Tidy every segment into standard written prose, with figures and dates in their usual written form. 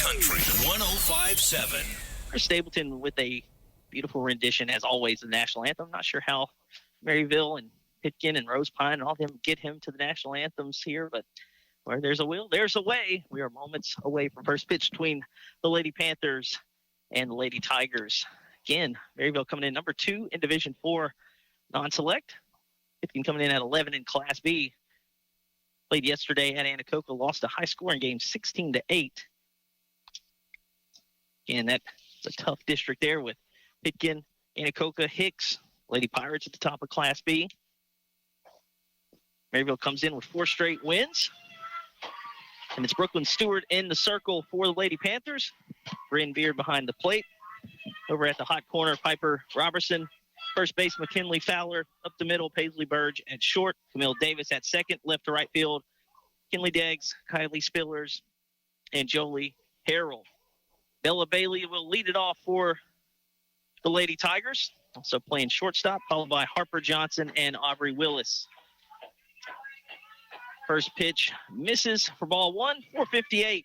Country 105.7. Stapleton with a beautiful rendition, as always, of the national anthem. I'm not sure how Maryville and Pitkin and Rose Pine and all of them get him to the national anthems here, but where there's a will, there's a way. We are moments away from first pitch between the Lady Panthers and the Lady Tigers. Again, Maryville coming in number 2 in Division 4 non-select. Pitkin coming in at 11 in Class B. Played yesterday at Anacoca, lost a high-scoring game 16-8. Again, that's a tough district there with Pitkin, Anacoca, Hicks, Lady Pirates at the top of Class B. Maryville comes in with 4 straight wins. And it's Brooklyn Stewart in the circle for the Lady Panthers. Bryn Beard behind the plate. Over at the hot corner, Piper Robertson. First base, McKinley Fowler. Up the middle, Paisley Burge at short. Camille Davis at second. Left to right field, Kinley Deggs, Kylie Spillers, and Jolie Harrell. Bella Bailey will lead it off for the Lady Tigers. Also playing shortstop, followed by Harper Johnson and Aubrey Willis. First pitch misses for ball 1, 4:58.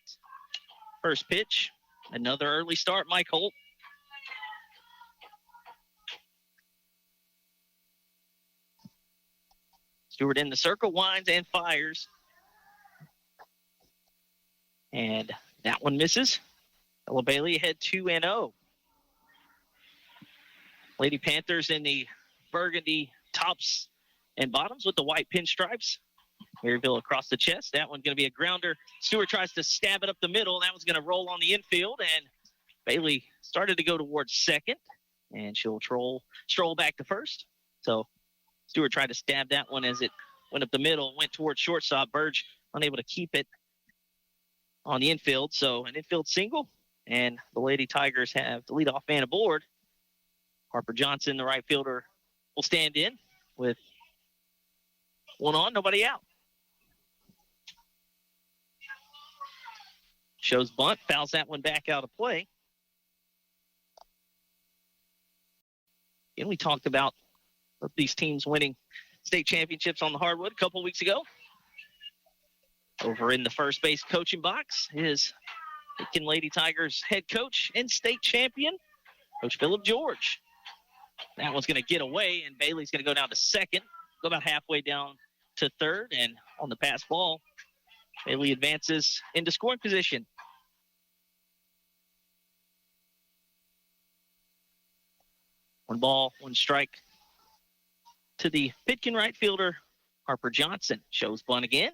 First pitch, another early start, Mike Holt. Stewart in the circle, winds and fires. And that one misses. Ella Bailey ahead 2-0. Lady Panthers in the burgundy tops and bottoms with the white pinstripes. Maryville across the chest. That one's going to be a grounder. Stewart tries to stab it up the middle. That one's going to roll on the infield. And Bailey started to go towards second. And she'll stroll back to first. So Stewart tried to stab that one as it went up the middle. Went towards shortstop. Burge unable to keep it on the infield. So an infield single. And the Lady Tigers have the leadoff man aboard. Harper Johnson, the right fielder, will stand in with one on, nobody out. Shows bunt, fouls that one back out of play. And we talked about these teams winning state championships on the hardwood a couple weeks ago. Over in the first base coaching box is Pitkin Lady Tigers head coach and state champion, Coach Philip George. That one's going to get away, and Bailey's going to go down to second, go about halfway down to third, and on the pass ball, Bailey advances into scoring position. One ball, one strike to the Pitkin right fielder, Harper Johnson. Shows bunt again.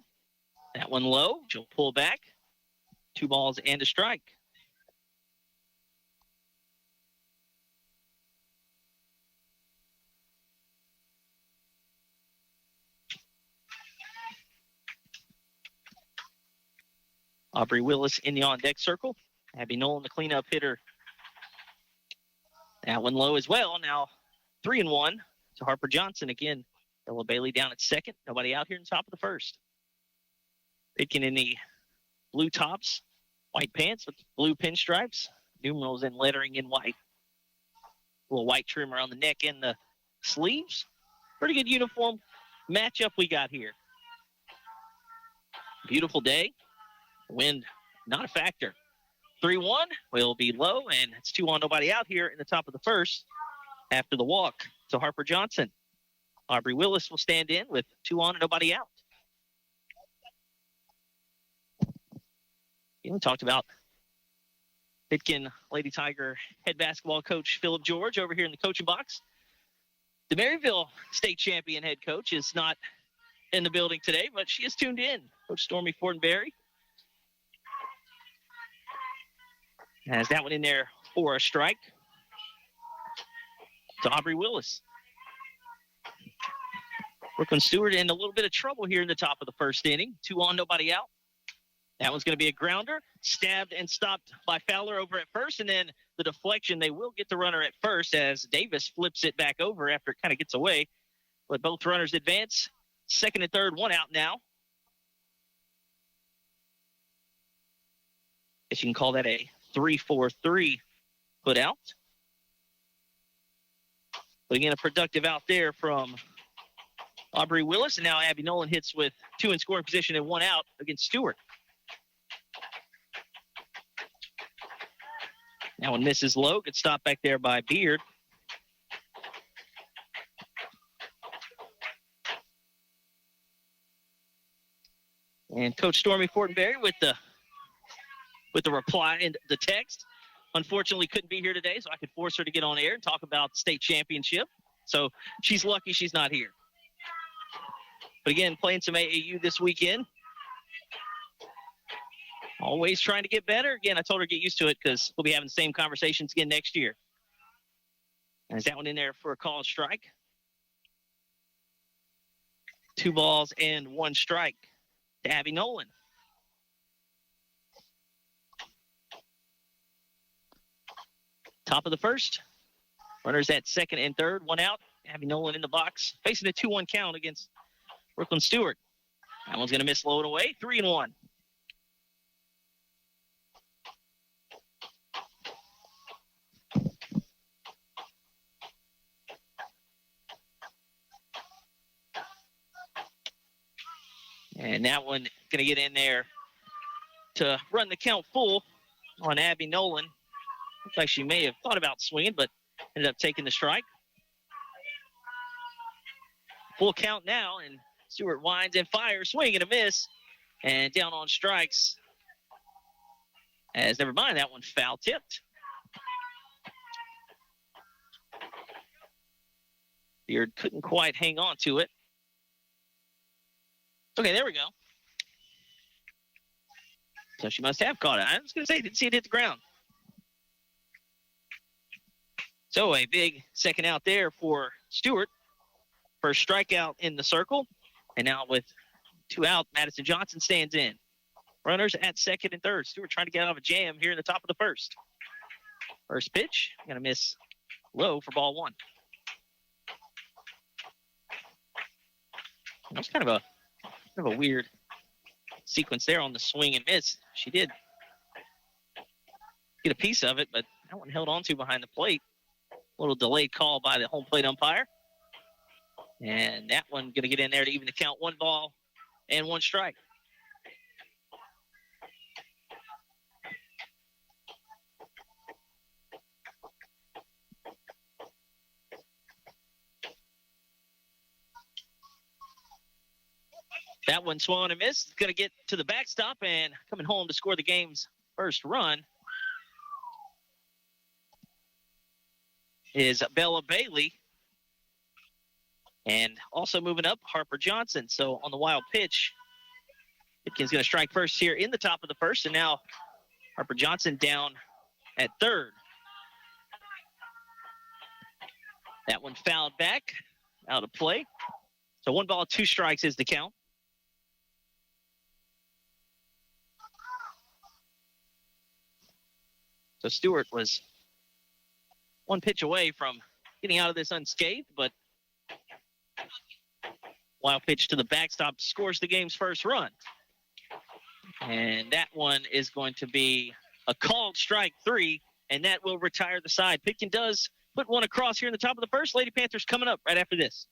That one low. She'll pull back. 2 balls and a strike. Aubrey Willis in the on-deck circle. Abby Nolan, the cleanup hitter. That one low as well. Now 3-1 to Harper Johnson. Again, Ella Bailey down at second. Nobody out here in the top of the first. Pitkin in the blue tops, white pants with blue pinstripes. Numerals and lettering in white. A little white trim around the neck and the sleeves. Pretty good uniform matchup we got here. Beautiful day. Wind, not a factor. 3-1 will be low, and it's 2-on, nobody out here in the top of the first after the walk to Harper Johnson. Aubrey Willis will stand in with 2-on and nobody out. We talked about Pitkin Lady Tiger head basketball coach Philip George over here in the coaching box. The Maryville state champion head coach is not in the building today, but she is tuned in. Coach Stormy Fortenberry has that one in there for a strike to Aubrey Willis. Brooklyn Stewart in a little bit of trouble here in the top of the first inning. 2-on, nobody out. That one's going to be a grounder, stabbed and stopped by Fowler over at first, and then the deflection, they will get the runner at first as Davis flips it back over after it kind of gets away. But both runners advance. Second and third, one out now. Guess you can call that a 3-4-3 put out. Putting in a productive out there from Aubrey Willis, and now Abby Nolan hits with 2 in scoring position and 1 out against Stewart. That one misses low. Good stop back there by Beard. And Coach Stormy Fortenberry with the reply and the text. Unfortunately, couldn't be here today, so I could force her to get on air and talk about the state championship. So she's lucky she's not here. But again, playing some AAU this weekend. Always trying to get better. Again, I told her to get used to it because we'll be having the same conversations again next year. And is that one in there for a call strike? 2 balls and 1 strike to Abby Nolan. Top of the first. Runners at second and third. 1 out. Abby Nolan in the box. Facing a 2-1 count against Brooklyn Stewart. That one's going to miss low and away. 3-1. And that one going to get in there to run the count full on Abby Nolan. Looks like she may have thought about swinging, but ended up taking the strike. Full count now, and Stewart winds and fires, swing and a miss, and down on strikes. Never mind, that one foul tipped. Beard couldn't quite hang on to it. Okay, there we go. So she must have caught it. I was going to say, didn't see it hit the ground. So a big second out there for Stewart. First strikeout in the circle. And now with 2 out, Madison Johnson stands in. Runners at second and third. Stewart trying to get out of a jam here in the top of the first. First pitch, going to miss low for ball 1. That was kind of a weird sequence there on the swing and miss. She did get a piece of it, but that one held on to behind the plate. A little delayed call by the home plate umpire. And that one going to get in there to even the count. 1 ball and 1 strike. That one swung and missed. Going to get to the backstop and coming home to score the game's first run is Bella Bailey. And also moving up, Harper Johnson. So on the wild pitch, Pitkin's going to strike first here in the top of the first. And now Harper Johnson down at third. That one fouled back, out of play. So 1 ball, 2 strikes is the count. So Stewart was 1 pitch away from getting out of this unscathed, but wild pitch to the backstop scores the game's first run. And that one is going to be a called strike 3, and that will retire the side. Pitkin does put 1 across here in the top of the first. Lady Panthers coming up right after this.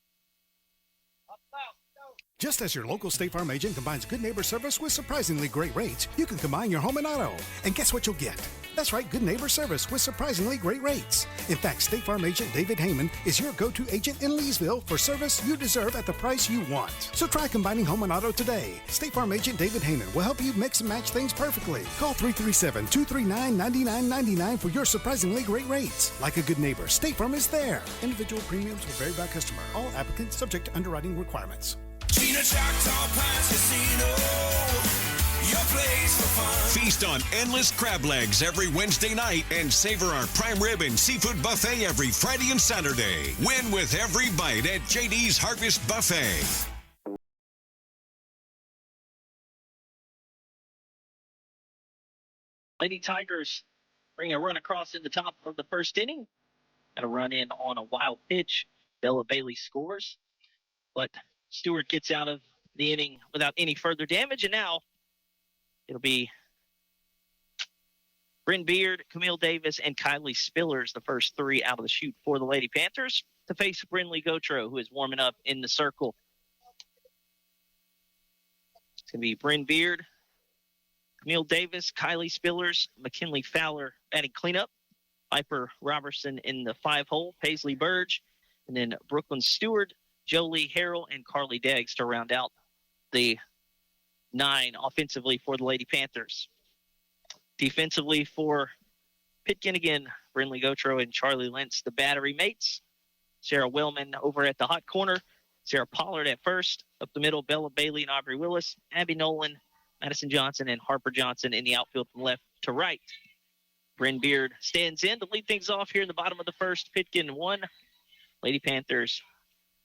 Just as your local State Farm agent combines good neighbor service with surprisingly great rates, you can combine your home and auto. And guess what you'll get? That's right, good neighbor service with surprisingly great rates. In fact, State Farm agent David Heyman is your go-to agent in Leesville for service you deserve at the price you want. So try combining home and auto today. State Farm agent David Heyman will help you mix and match things perfectly. Call 337-239-9999 for your surprisingly great rates. Like a good neighbor, State Farm is there. Individual premiums will vary by customer. All applicants subject to underwriting requirements. Gina Choctaw Pines Casino, your place for fun. Feast on endless crab legs every Wednesday night and savor our prime rib and seafood buffet every Friday and Saturday. Win with every bite at JD's Harvest Buffet. Lady Tigers bring a run across in the top of the first inning. Got a run in on a wild pitch. Bella Bailey scores, but Stewart gets out of the inning without any further damage, and now it'll be Bryn Beard, Camille Davis, and Kylie Spillers, the first 3 out of the chute for the Lady Panthers, to face Brinley Gotro, who is warming up in the circle. It's going to be Bryn Beard, Camille Davis, Kylie Spillers, McKinley Fowler batting cleanup, Piper Robertson in the 5-hole, Paisley Burge, and then Brooklyn Stewart, Jolie Harrell, and Carly Deggs to round out the 9 offensively for the Lady Panthers. Defensively for Pitkin, again, Brinley Gotro and Charlie Lentz, the battery mates. Sarah Wellman over at the hot corner. Sarah Pollard at first. Up the middle, Bella Bailey and Aubrey Willis. Abby Nolan, Madison Johnson, and Harper Johnson in the outfield from left to right. Bryn Beard stands in to lead things off here in the bottom of the first. Pitkin 1. Lady Panthers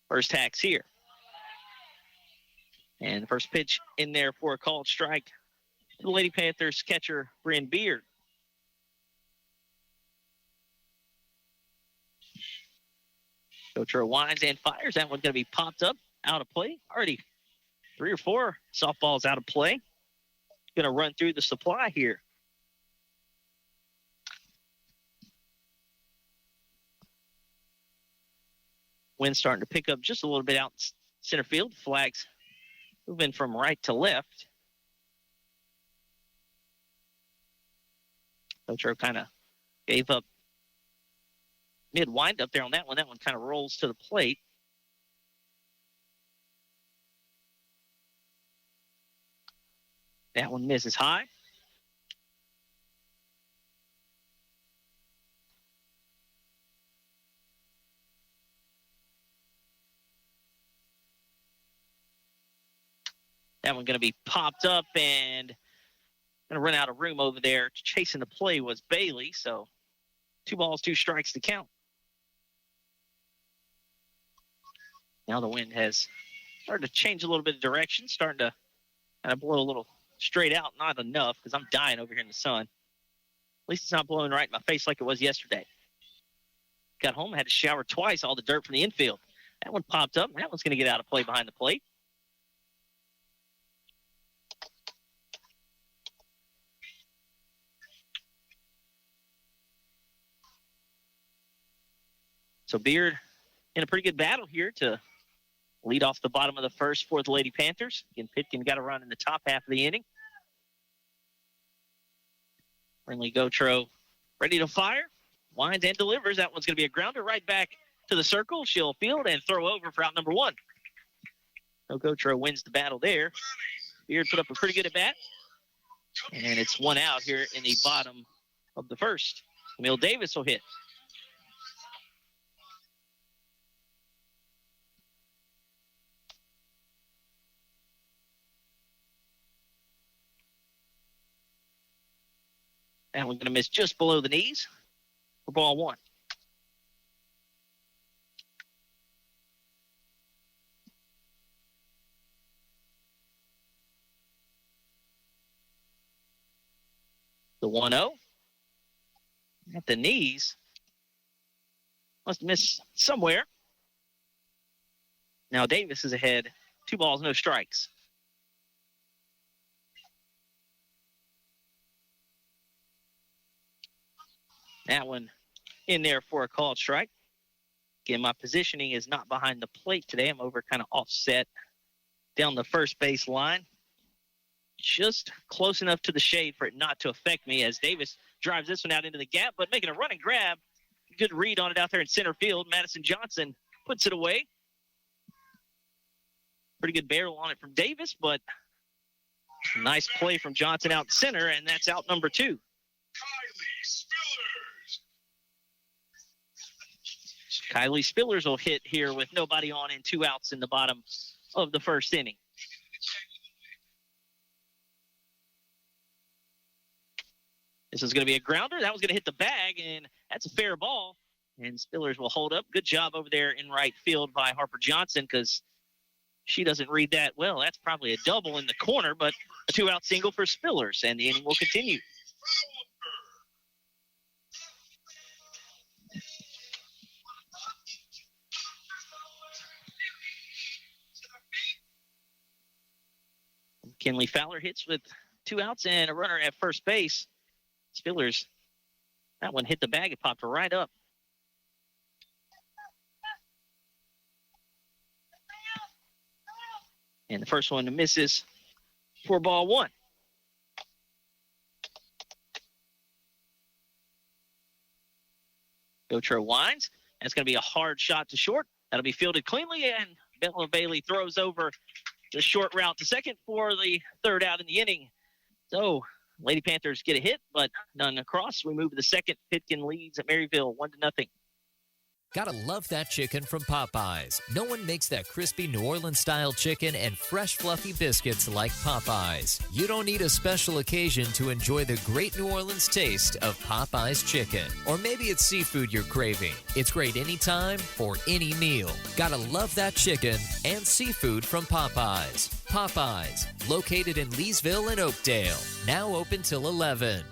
first hacks here. And the first pitch in there for a called strike. The Lady Panthers catcher, Bryn Beard. Gotro winds and fires. That one's going to be popped up, out of play. Already 3 or 4 softballs out of play. Going to run through the supply here. Wind starting to pick up just a little bit out center field. Flags moving from right to left. Gotro kind of gave up mid windup there on that one. That one kind of rolls to the plate. That one misses high. That one going to be popped up and going to run out of room over there. Chasing the play was Bailey, so 2 balls, 2 strikes to count. Now the wind has started to change a little bit of direction, starting to kind of blow a little straight out. Not enough because I'm dying over here in the sun. At least it's not blowing right in my face like it was yesterday. Got home, had to shower twice, all the dirt from the infield. That one popped up, and that one's going to get out of play behind the plate. So Beard in a pretty good battle here to lead off the bottom of the first for the Lady Panthers. Again, Pitkin got a run in the top half of the inning. Brinley Gotro ready to fire. Winds and delivers. That one's going to be a grounder right back to the circle. She'll field and throw over for out number 1. So Gotro wins the battle there. Beard put up a pretty good at bat. And it's 1 out here in the bottom of the first. Camille Davis will hit. That one's going to miss just below the knees for ball 1. The 1-0. At the knees. Must have missed somewhere. Now Davis is ahead. 2 balls, no strikes. That one in there for a called strike. Again, my positioning is not behind the plate today. I'm over kind of offset down the first base line. Just close enough to the shade for it not to affect me as Davis drives this one out into the gap, but making a running grab. Good read on it out there in center field. Madison Johnson puts it away. Pretty good barrel on it from Davis, but nice play from Johnson out center, and that's out number 2. Kylie Spillers will hit here with nobody on and 2 outs in the bottom of the first inning. This is going to be a grounder. That was going to hit the bag, and that's a fair ball. And Spillers will hold up. Good job over there in right field by Harper Johnson because she doesn't read that well. That's probably a double in the corner, but a 2-out single for Spillers, and the inning will continue. Kinley Fowler hits with 2 outs and a runner at first base. Spillers, that one hit the bag. It popped right up. And the first one misses for ball 1. Gotro winds. That's going to be a hard shot to short. That'll be fielded cleanly, and Bella Bailey throws over the short route to second for the third out in the inning. So Lady Panthers get a hit, but none across. We move to the second. Pitkin leads at Maryville 1-0. Gotta love that chicken from Popeyes. No one makes that crispy New Orleans-style chicken and fresh, fluffy biscuits like Popeyes. You don't need a special occasion to enjoy the great New Orleans taste of Popeyes chicken. Or maybe it's seafood you're craving. It's great anytime for any meal. Gotta love that chicken and seafood from Popeyes. Popeyes, located in Leesville and Oakdale. Now open till 11.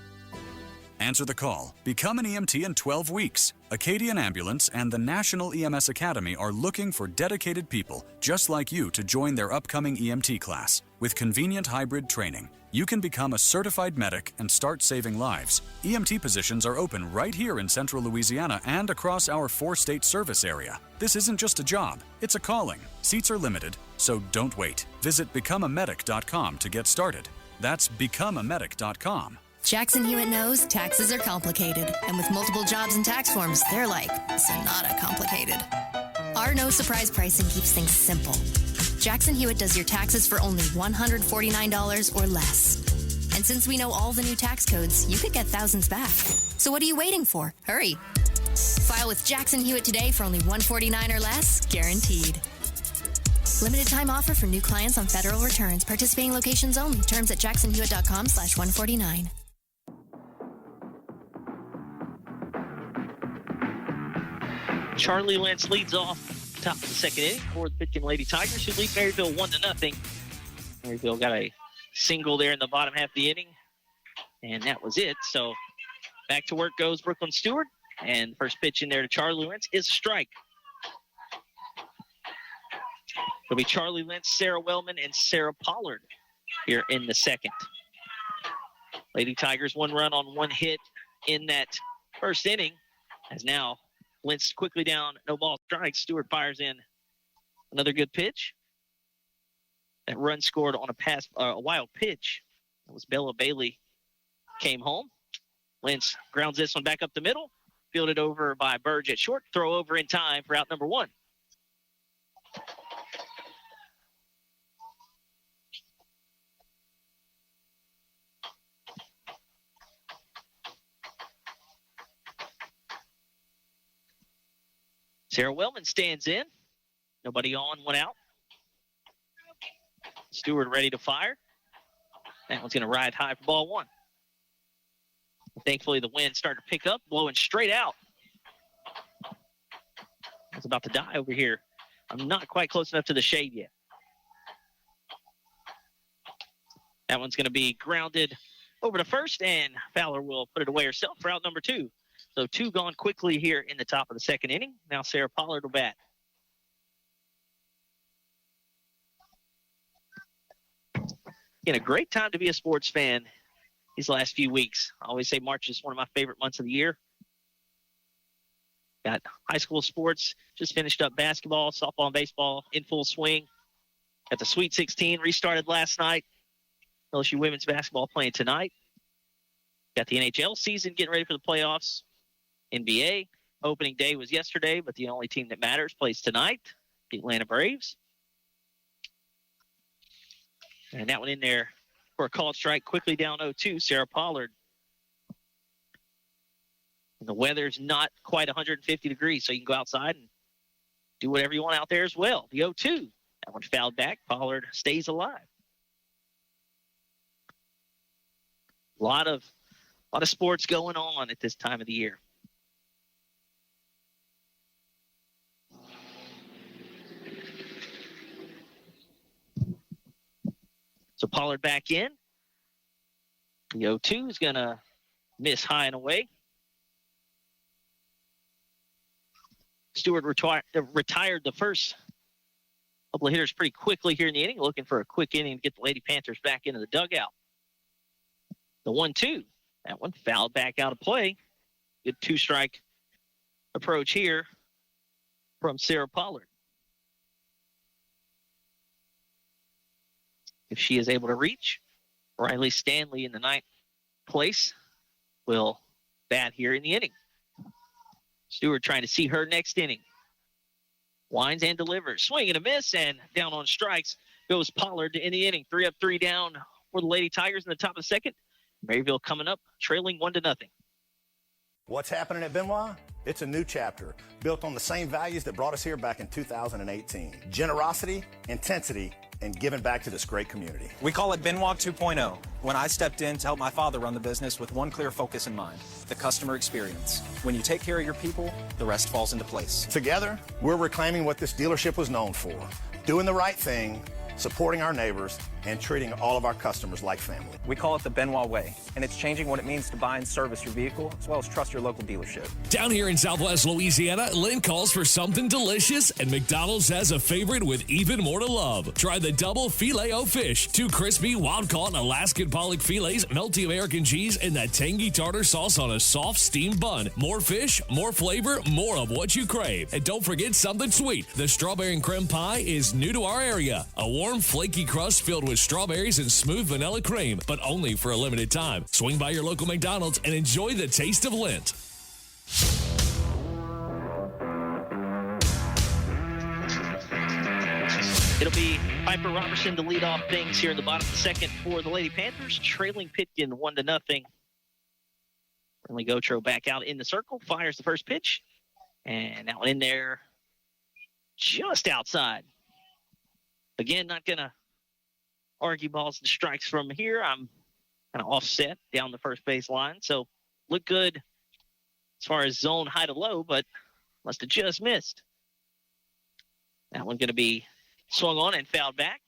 Answer the call. Become an EMT in 12 weeks. Acadian Ambulance and the National EMS Academy are looking for dedicated people just like you to join their upcoming EMT class. With convenient hybrid training, you can become a certified medic and start saving lives. EMT positions are open right here in central Louisiana and across our 4-state service area. This isn't just a job, it's a calling. Seats are limited, so don't wait. Visit becomeamedic.com to get started. That's becomeamedic.com. Jackson Hewitt knows taxes are complicated, and with multiple jobs and tax forms, they're like Sonata complicated. Our no surprise pricing keeps things simple. Jackson Hewitt does your taxes for only $149 or less. And since we know all the new tax codes, you could get thousands back. So what are you waiting for? Hurry. File with Jackson Hewitt today for only $149 or less, guaranteed. Limited time offer for new clients on federal returns. Participating locations only. Terms at jacksonhewitt.com/149. Charlie Lentz leads off top of the second inning for the Pitkin Lady Tigers, who lead Maryville 1-0. Maryville got a single there in the bottom half of the inning, and that was it. So back to work goes Brooklyn Stewart, and first pitch in there to Charlie Lentz is a strike. It'll be Charlie Lentz, Sarah Wellman, and Sarah Pollard here in the second. Lady Tigers 1 run on 1 hit in that first inning, as now Lentz quickly down, no ball strikes. Stewart fires in another good pitch. That run scored on a wild pitch. That was Bella Bailey came home. Lentz grounds this one back up the middle. Fielded over by Burge at short. Throw over in time for out number 1. Sarah Wellman stands in. Nobody on, 1 out. Stewart ready to fire. That one's going to ride high for ball 1. Thankfully, the wind started to pick up, blowing straight out. It's about to die over here. I'm not quite close enough to the shade yet. That one's going to be grounded over to first, and Fowler will put it away herself for out number 2. So 2 gone quickly here in the top of the second inning. Now Sarah Pollard will bat. Again, a great time to be a sports fan these last few weeks. I always say March is one of my favorite months of the year. Got high school sports, just finished up basketball, softball, and baseball in full swing. Got the Sweet 16 restarted last night. LSU women's basketball playing tonight. Got the NHL season getting ready for the playoffs. NBA opening day was yesterday, but the only team that matters plays tonight, the Atlanta Braves. And that one in there for a called strike, quickly down 0-2, Sarah Pollard. And the weather's not quite 150 degrees, so you can go outside and do whatever you want out there as well. The 0-2, that one fouled back. Pollard stays alive. A lot of sports going on at this time of the year. So Pollard back in. The 0-2 is going to miss high and away. Stewart retired the first couple of hitters pretty quickly here in the inning, looking for a quick inning to get the Lady Panthers back into the dugout. The 1-2, that one fouled back out of play. Good 2-strike approach here from Sarah Pollard. If she is able to reach, Riley Stanley in the 9th place will bat here in the inning. Stewart trying to see her next inning. Winds and delivers. Swing and a miss, and down on strikes goes Pollard in the inning. 3 up, 3 down for the Lady Tigers in the top of the second. Maryville coming up, trailing 1-0. What's happening at Benoit? It's a new chapter, built on the same values that brought us here back in 2018. Generosity, intensity, and giving back to this great community. We call it Benoit 2.0. When I stepped in to help my father run the business with one clear focus in mind, the customer experience. When you take care of your people, the rest falls into place. Together, we're reclaiming what this dealership was known for, doing the right thing, supporting our neighbors, and treating all of our customers like family. We call it the Benoit way, and it's changing what it means to buy and service your vehicle, as well as trust your local dealership. Down here in Southwest Louisiana, Lynn calls for something delicious, and McDonald's has a favorite with even more to love. Try the double Filet-O-Fish, 2 crispy, wild-caught Alaskan pollock fillets, melty American cheese, and that tangy tartar sauce on a soft steamed bun. More fish, more flavor, more of what you crave. And don't forget something sweet. The strawberry and creme pie is new to our area. A warm, flaky crust filled with strawberries and smooth vanilla cream, but only for a limited time. Swing by your local McDonald's and enjoy the taste of Lent. It'll be Piper Robertson to lead off things here in the bottom of the second for the Lady Panthers, trailing Pitkin 1-0. Friendly Gotro back out in the circle, fires the first pitch, and that one in there just outside. Again, not going to argue balls and strikes from here. I'm kind of offset down the first base line, so look good as far as zone high to low, but must have just missed. That one's going to be swung on and fouled back.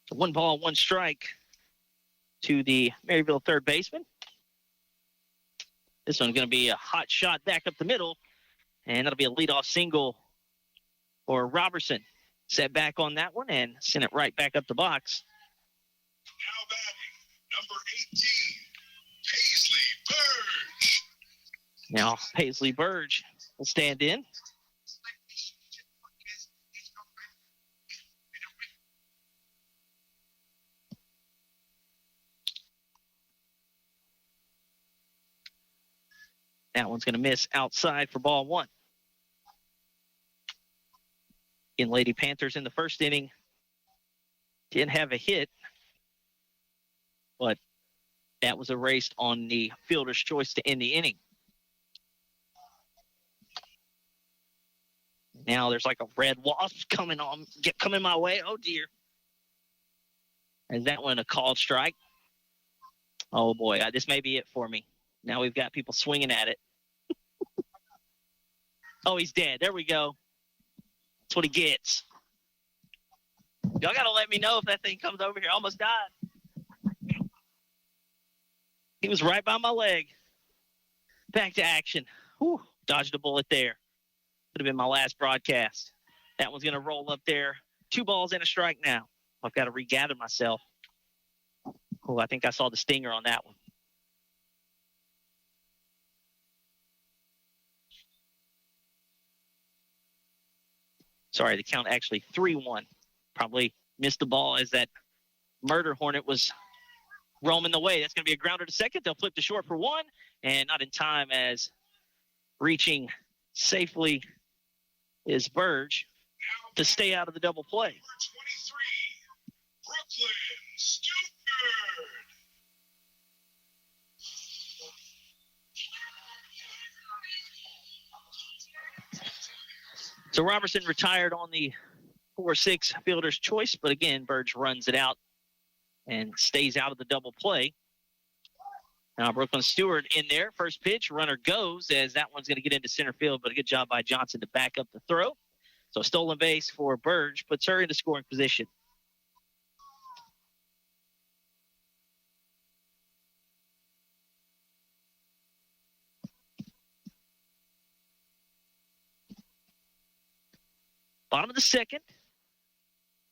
So 1 ball, 1 strike to the Maryville third baseman. This one's going to be a hot shot back up the middle, and that'll be a leadoff single for Robertson. Set back on that one and send it right back up the box. Now batting, number 18, Paisley Burge. Now Paisley Burge will stand in. That one's going to miss outside for ball 1. In Lady Panthers in the first inning didn't have a hit, but that was erased on the fielder's choice to end the inning. Now there's like a red wasp coming my way. Oh dear. Is that one a called strike? Oh boy, this may be it for me. Now we've got people swinging at it. Oh, he's dead. There we go. That's what he gets. Y'all got to let me know if that thing comes over here. I almost died. He was right by my leg. Back to action. Whew, dodged a bullet there. Could have been my last broadcast. That one's going to roll up there. 2 balls and a strike now. I've got to regather myself. Oh, I think I saw the stinger on that one. Sorry, the count actually 3-1. Probably missed the ball as that murder hornet was roaming the way. That's going to be a grounder to second. They'll flip to short for 1, and not in time as reaching safely is Burge to stay out of the double play. Number 23, Brooklyn Stewart. So Robertson retired on the 4-6 fielder's choice, but again, Burge runs it out and stays out of the double play. Now Brooklyn Stewart in there. First pitch, runner goes as that one's going to get into center field, but a good job by Johnson to back up the throw. So stolen base for Burge puts her into scoring position. Bottom of the second.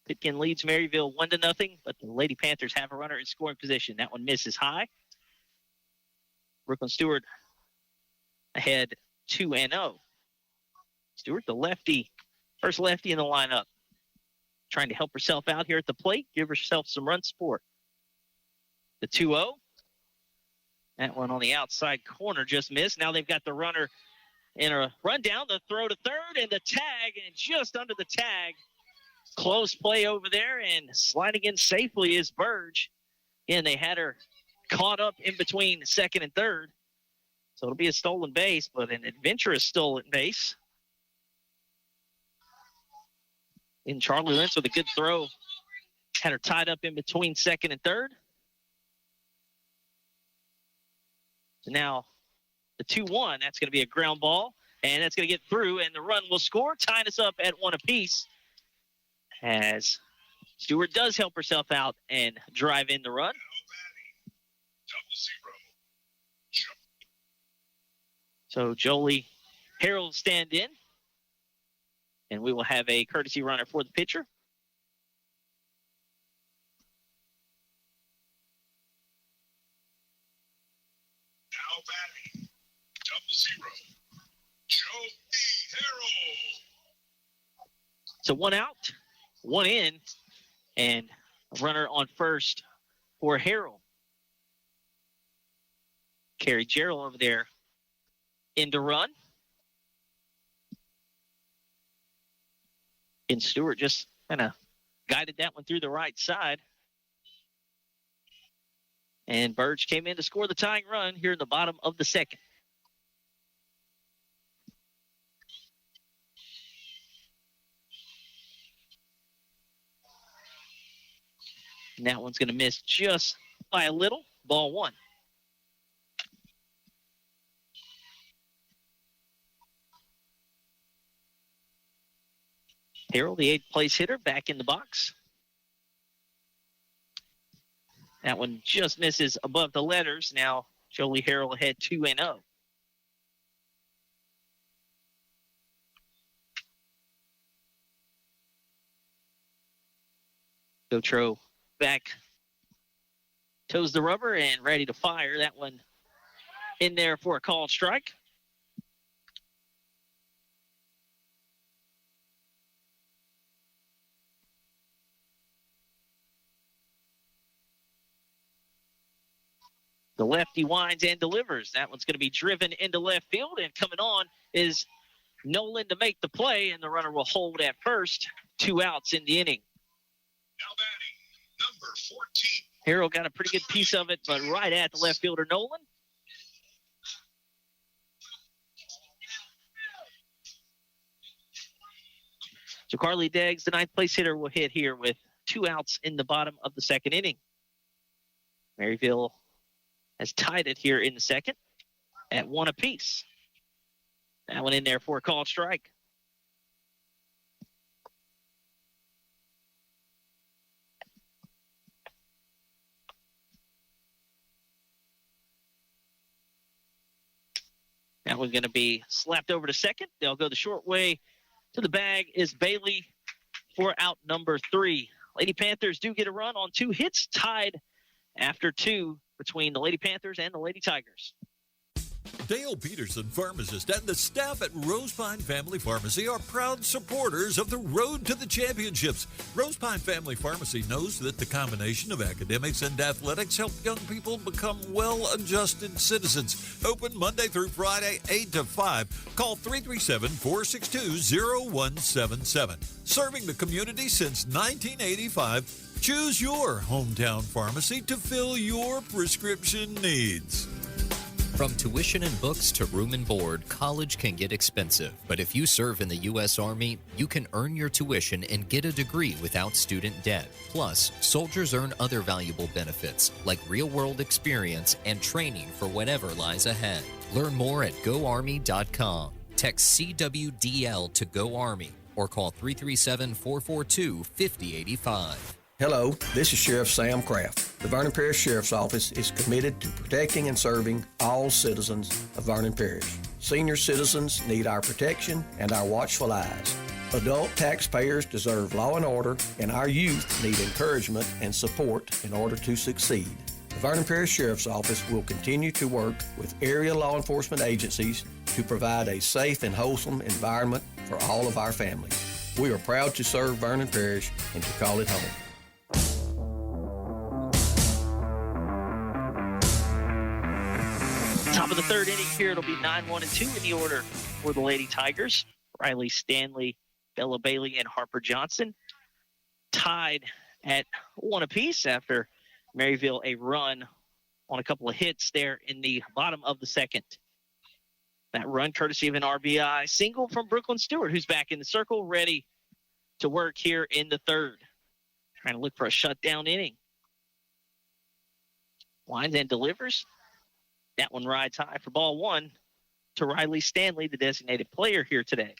Pitkin leads Maryville 1-0, but the Lady Panthers have a runner in scoring position. That one misses high. Brooklyn Stewart ahead 2-0. Stewart, the lefty, first lefty in the lineup, trying to help herself out here at the plate, give herself some run support. The 2-0. That one on the outside corner just missed. Now they've got the runner in a rundown, the throw to third, and the tag, and just under the tag. Close play over there, and sliding in safely is Burge. Again, they had her caught up in between second and third. So it'll be a stolen base, but an adventurous stolen base. And Charlie Lentz with a good throw. Had her tied up in between second and third. So now the 2-1, that's going to be a ground ball, and that's going to get through, and the run will score, tying us up at 1 apiece as Stewart does help herself out and drive in the run. So Jolie Harrell stand in, and we will have a courtesy runner for the pitcher. Now batting, 0-0, Jolie Harrell. So 1 out, 1 in, and a runner on first for Harrell. Carrie Gerald over there in to run. And Stewart just kind of guided that one through the right side. And Burge came in to score the tying run here in the bottom of the second. And that one's going to miss just by a little. Ball 1. Harrell, the 8th place hitter, back in the box. That one just misses above the letters. Now Jolie Harrell ahead 2-0. Gotro back, toes the rubber and ready to fire. That one in there for a called strike. The lefty winds and delivers. That one's going to be driven into left field, and coming on is Nolan to make the play, and the runner will hold at first. 2 outs in the inning. Now batting, number 14. Harrell got a pretty good piece of it, but right at the left fielder, Nolan. So Carly Deggs, the 9th place hitter, will hit here with 2 outs in the bottom of the second inning. Maryville has tied it here in the second at 1 apiece. That one in there for a called strike. That one's going to be slapped over to second. They'll go the short way to the bag is Bailey for out number 3. Lady Panthers do get a run on 2 hits, tied after 2 between the Lady Panthers and the Lady Tigers. Dale Peterson, pharmacist, and the staff at Rose Pine Family Pharmacy are proud supporters of the Road to the Championships. Rose Pine Family Pharmacy knows that the combination of academics and athletics help young people become well-adjusted citizens. Open Monday through Friday, 8 to 5. Call 337-462-0177. Serving the community since 1985, choose your hometown pharmacy to fill your prescription needs. From tuition and books to room and board, college can get expensive. But if you serve in the U.S. Army, you can earn your tuition and get a degree without student debt. Plus, soldiers earn other valuable benefits, like real-world experience and training for whatever lies ahead. Learn more at GoArmy.com. Text CWDL to GoArmy or call 337-442-5085. Hello, this is Sheriff Sam Craft. The Vernon Parish Sheriff's Office is committed to protecting and serving all citizens of Vernon Parish. Senior citizens need our protection and our watchful eyes. Adult taxpayers deserve law and order, and our youth need encouragement and support in order to succeed. The Vernon Parish Sheriff's Office will continue to work with area law enforcement agencies to provide a safe and wholesome environment for all of our families. We are proud to serve Vernon Parish and to call it home. Top of the third inning here. It'll be 9-1-2 in the order for the Lady Tigers. Riley Stanley, Bella Bailey, and Harper Johnson tied at 1 apiece after Maryville a run on a couple of hits there in the bottom of the second. That run courtesy of an RBI single from Brooklyn Stewart, who's back in the circle, ready to work here in the third. Trying to look for a shutdown inning. Winds and delivers. That one rides high for ball one to Riley Stanley, the designated player here today.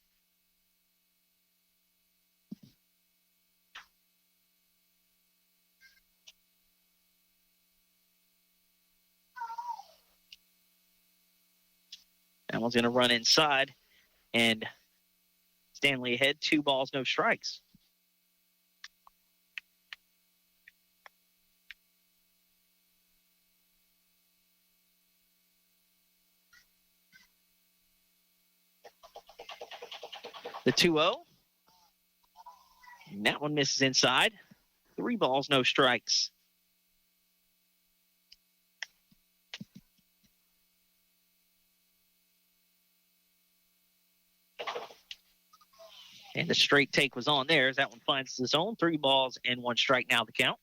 That one's going to run inside, and Stanley ahead, 2 balls, no strikes. The 2-0. And that one misses inside. 3 balls, no strikes. And the straight take was on there as that one finds the zone. 3 balls and 1 strike now the count.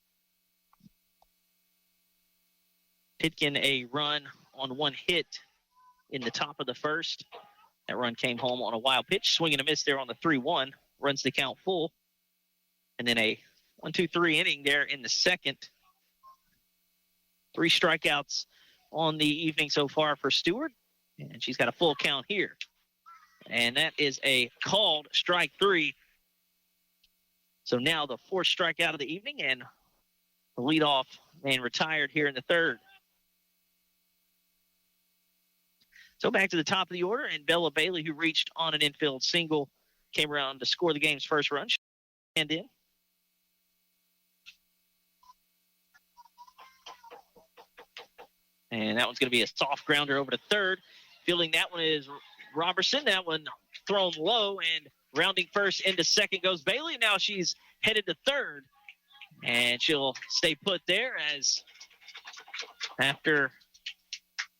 Pitkin a run on 1 hit in the top of the first. That run came home on a wild pitch. Swing and a miss there on the 3-1. Runs the count full. And then a 1-2-3 inning there in the second. 3 strikeouts on the evening so far for Stewart. And she's got a full count here. And that is a called strike 3. So now the 4th strikeout of the evening, and the leadoff man retired here in the third. So back to the top of the order, and Bella Bailey, who reached on an infield single, came around to score the game's first run. And in. And that one's going to be a soft grounder over to third. Fielding that one is Robertson. That one thrown low, and rounding first into second goes Bailey. Now she's headed to third, and she'll stay put there as after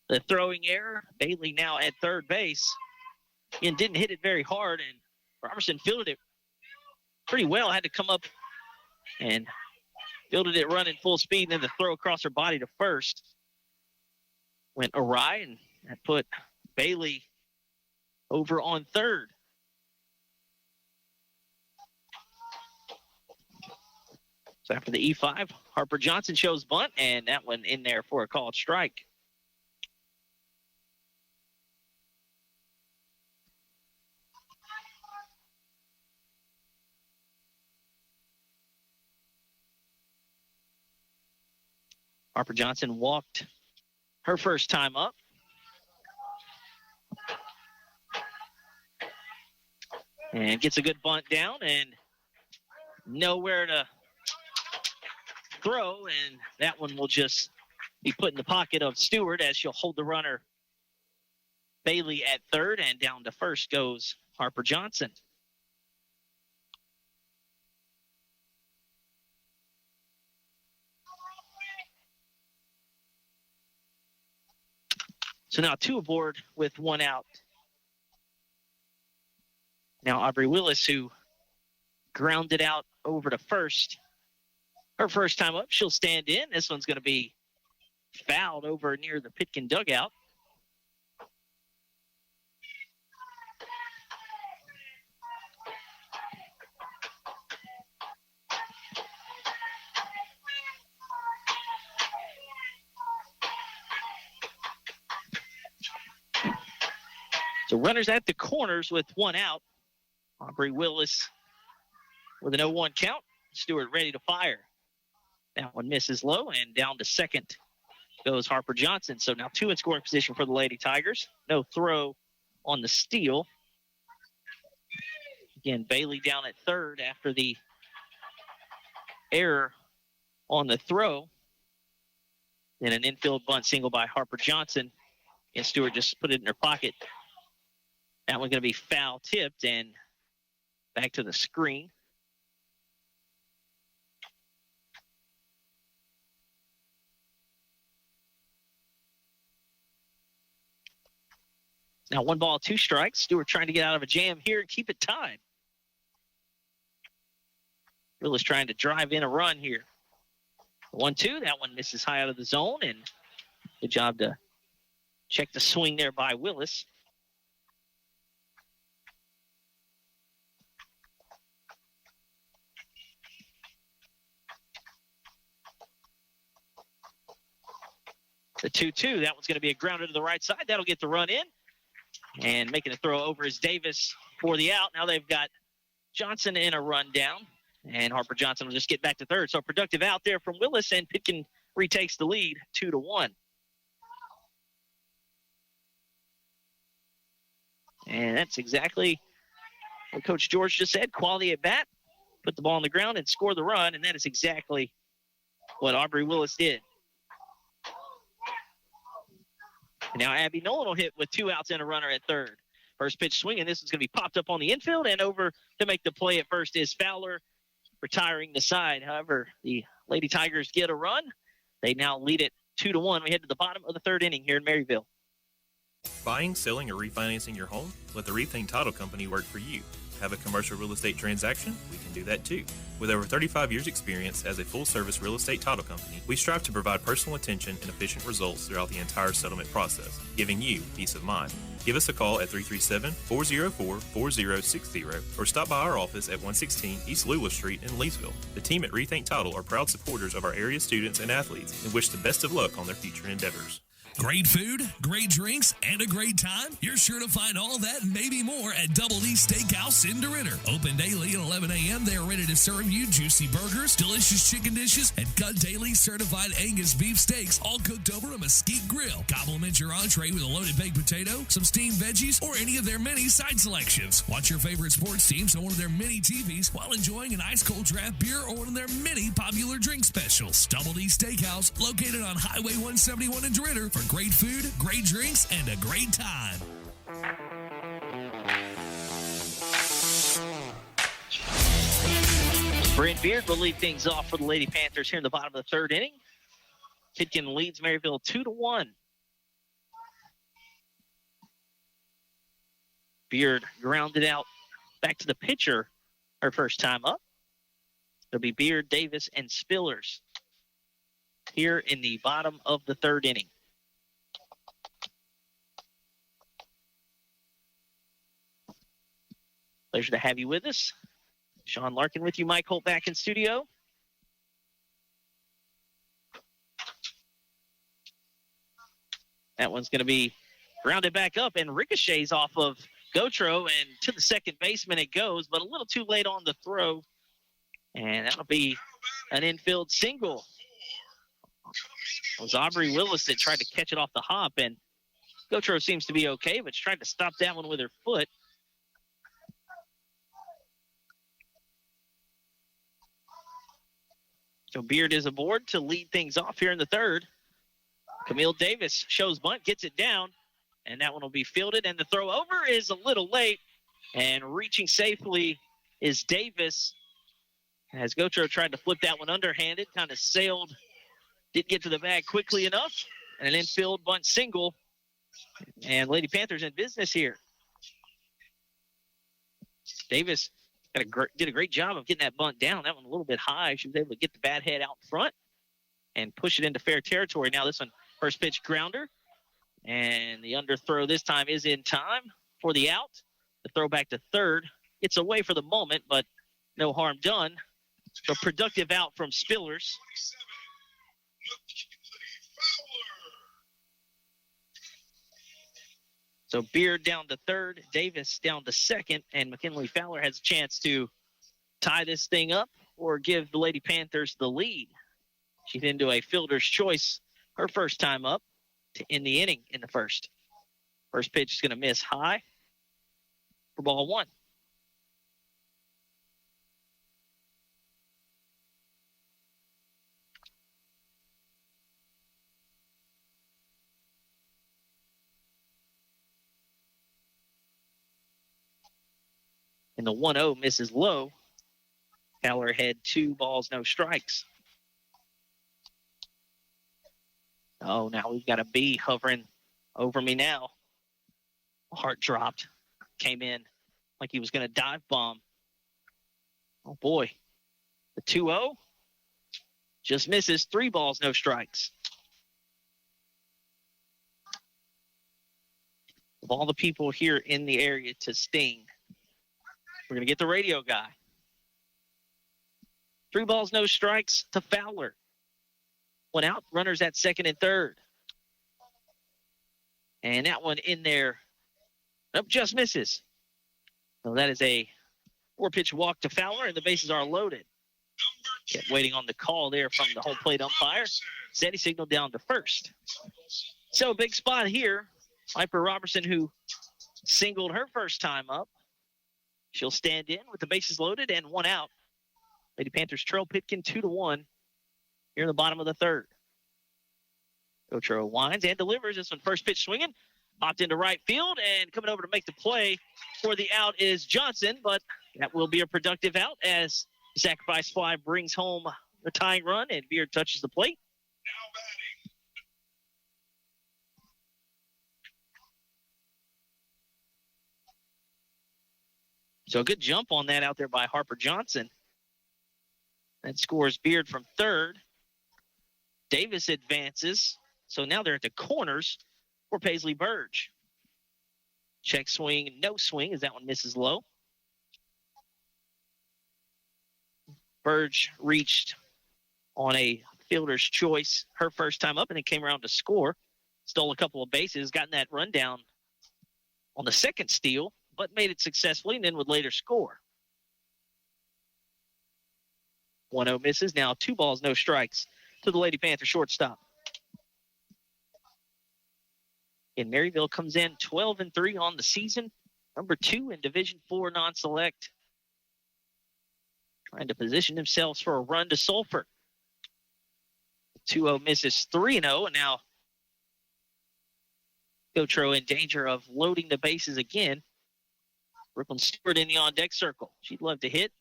the throwing error, Bailey now at third base. And didn't hit it very hard, and Robertson fielded it pretty well. Had to come up and fielded it running full speed, and then the throw across her body to first went awry, and that put Bailey over on third. So after the E5, Harper Johnson shows bunt, and that one in there for a called strike. Harper Johnson walked her first time up. And gets a good bunt down and nowhere to throw. And that one will just be put in the pocket of Stewart as she'll hold the runner Bailey at third, and down to first goes Harper Johnson. So now 2 aboard with 1 out. Now Aubrey Willis, who grounded out over to first. Her first time up, she'll stand in. This one's going to be fouled over near the Pitkin dugout. So runners at the corners with 1 out. Aubrey Willis with an 0-1 count. Stewart ready to fire. That one misses low, and down to second goes Harper Johnson. So now 2 in scoring position for the Lady Tigers. No throw on the steal. Again, Bailey down at third after the error on the throw. Then an infield bunt single by Harper Johnson. And Stewart just put it in her pocket That one's going to be foul tipped and back to the screen. Now 1 ball, 2 strikes. Stewart trying to get out of a jam here and keep it tied. Willis trying to drive in a run here. 1-2. That one misses high out of the zone, and good job to check the swing there by Willis. The 2-2. That one's going to be a grounder to the right side. That'll get the run in. And making a throw over is Davis for the out. Now they've got Johnson in a run down. And Harper Johnson will just get back to third. So a productive out there from Willis, and Pitkin retakes the lead 2-1. And that's exactly what Coach George just said. Quality at bat, put the ball on the ground and score the run. And that is exactly what Aubrey Willis did. And now Abby Nolan will hit with 2 outs and a runner at third. First pitch swinging. This is going to be popped up on the infield, and over to make the play at first is Fowler, retiring the side. However, the Lady Tigers get a run. They now lead it 2-1. We head to the bottom of the third inning here in Maryville. Buying, selling, or refinancing your home? Let the Rethink Title Company work for you. Have a commercial real estate transaction? We can do that too. With over 35 years experience as a full-service real estate title company, we strive to provide personal attention and efficient results throughout the entire settlement process, giving you peace of mind. Give us a call at 337-404-4060 or stop by our office at 116 East Lewis Street in Leesville. The team at Rethink Title are proud supporters of our area students and athletes and wish the best of luck on their future endeavors. Great food, great drinks, and a great time? You're sure to find all that and maybe more at Double D Steakhouse in DeRidder. Open daily at 11 a.m. They are ready to serve you juicy burgers, delicious chicken dishes, and cut daily certified Angus beef steaks, all cooked over a mesquite grill. Complement your entree with a loaded baked potato, some steamed veggies, or any of their many side selections. Watch your favorite sports teams on one of their many TVs while enjoying an ice-cold draft beer or one of their many popular drink specials. Double D Steakhouse, located on Highway 171 in DeRidder, for great food, great drinks, and a great time. Brent Beard will lead things off for the Lady Panthers here in the bottom of the third inning. Pitkin leads Maryville 2-1. Beard grounded out back to the pitcher her first time up. It'll be Beard, Davis, and Spillers here in the bottom of the third inning. Pleasure to have you with us. Sean Larken with you, Mike Holt back in studio. That one's going to be rounded back up and ricochets off of Gautreaux, and to the second baseman it goes, but a little too late on the throw. And that'll be an infield single. It was Aubrey Willis that tried to catch it off the hop, and Gautreaux seems to be okay, but she tried to stop that one with her foot. So Beard is aboard to lead things off here in the third. Camille Davis shows bunt, gets it down, and that one will be fielded. And the throw over is a little late, and reaching safely is Davis. As Gautreaux tried to flip that one underhanded, kind of sailed, didn't get to the bag quickly enough, and an infield bunt single. And Lady Panthers in business here. Davis did a great job of getting that bunt down. That one a little bit high. She was able to get the bat head out front and push it into fair territory. Now this one, first pitch grounder. And the underthrow this time is in time for the out. The throw back to third. It's away for the moment, but no harm done. So productive out from Spillers. So Beard down to third, Davis down to second, and McKinley Fowler has a chance to tie this thing up or give the Lady Panthers the lead. She's into a fielder's choice her first time up to end the inning in the first. First pitch is going to miss high for ball one. And the 1-0 misses low. Fowler had 2 balls, no strikes. Oh, now we've got a bee hovering over me now. Heart dropped. Came in like he was going to dive bomb. Oh, boy. The 2-0 just misses. 3 balls, no strikes. Of all the people here in the area to sting, we're going to get the radio guy. 3 balls, no strikes to Fowler. 1 out, runners at second and third. And that one in there, just misses. So that is a 4-pitch walk to Fowler, and the bases are loaded. Kept waiting on the call there from the home plate umpire. Said he signaled down to first. So big spot here. Piper Robertson, who singled her first time up. She'll stand in with the bases loaded and 1 out. Lady Panthers trail Pitkin 2-1 here in the bottom of the third. Otro winds and delivers. This one first pitch swinging. Popped into right field, and coming over to make the play for the out is Johnson, but that will be a productive out as the sacrifice fly brings home the tying run, and Beard touches the plate. Now batting. So a good jump on that out there by Harper Johnson. That scores Beard from third. Davis advances. So now they're at the corners for Paisley Burge. Check swing, no swing as that one misses low. Burge reached on a fielder's choice her first time up and then came around to score. Stole a couple of bases, gotten that rundown on the second steal, but made it successfully and then would later score. 1-0 misses. Now 2 balls, no strikes to the Lady Panther shortstop. And Maryville comes in 12-3 on the season, number 2 in Division IV non-select. Trying to position themselves for a run to Sulphur. 2-0 misses 3-0, and now Gotro in danger of loading the bases again. Brooklyn Stewart in the on-deck circle. She'd love to hit.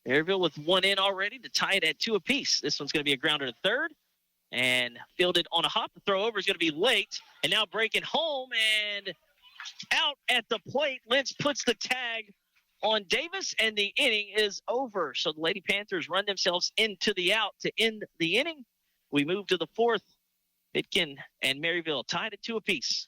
Maryville with 1 in already to tie it at 2 apiece. This one's going to be a grounder to third. And fielded on a hop. The throw over is going to be late. And now breaking home and out at the plate. Lentz puts the tag on Davis, and the inning is over. So the Lady Panthers run themselves into the out to end the inning. We move to the 4th. Pitkin and Maryville tied at 2 apiece.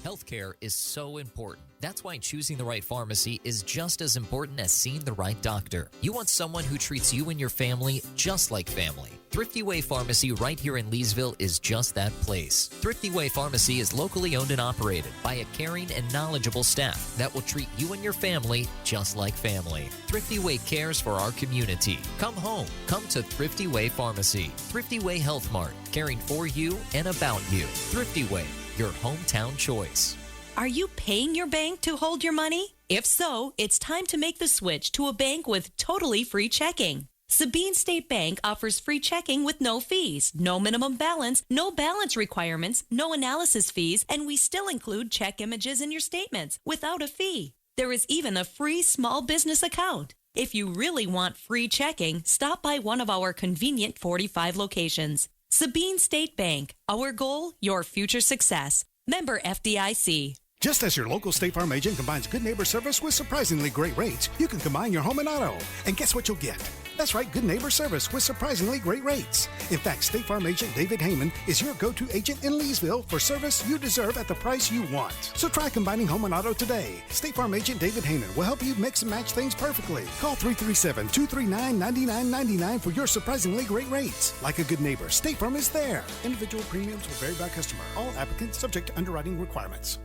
Healthcare is so important. That's why choosing the right pharmacy is just as important as seeing the right doctor. You want someone who treats you and your family just like family. Thrifty Way Pharmacy right here in Leesville is just that place. Thrifty Way Pharmacy is locally owned and operated by a caring and knowledgeable staff that will treat you and your family just like family. Thrifty Way cares for our community. Come home. Come to Thrifty Way Pharmacy. Thrifty Way Health Mart, caring for you and about you. Thrifty Way, your hometown choice. Are you paying your bank to hold your money? If so, it's time to make the switch to a bank with totally free checking. Sabine State Bank offers free checking with no fees, no minimum balance, no balance requirements, no analysis fees, and we still include check images in your statements without a fee. There is even a free small business account. If you really want free checking, stop by one of our convenient 45 locations. Sabine State Bank, our goal, your future success. Member FDIC. Just as your local State Farm agent combines good neighbor service with surprisingly great rates, you can combine your home and auto. And guess what you'll get? That's right, good neighbor service with surprisingly great rates. In fact, State Farm agent David Heyman is your go-to agent in Leesville for service you deserve at the price you want. So try combining home and auto today. State Farm agent David Heyman will help you mix and match things perfectly. Call 337-239-9999 for your surprisingly great rates. Like a good neighbor, State Farm is there. Individual premiums will vary by customer. All applicants subject to underwriting requirements.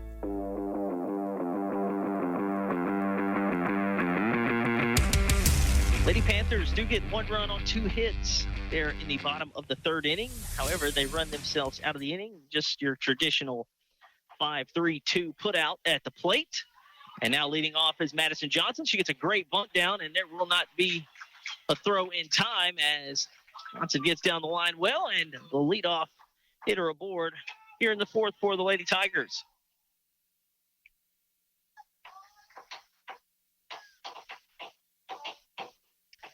Lady Panthers do get 1 run on 2 hits there in the bottom of the 3rd inning. However, they run themselves out of the inning. Just your traditional 5-3-2 put out at the plate. And now leading off is Madison Johnson. She gets a great bunt down, and there will not be a throw in time as Johnson gets down the line well, and the leadoff hitter aboard here in the 4th for the Lady Tigers.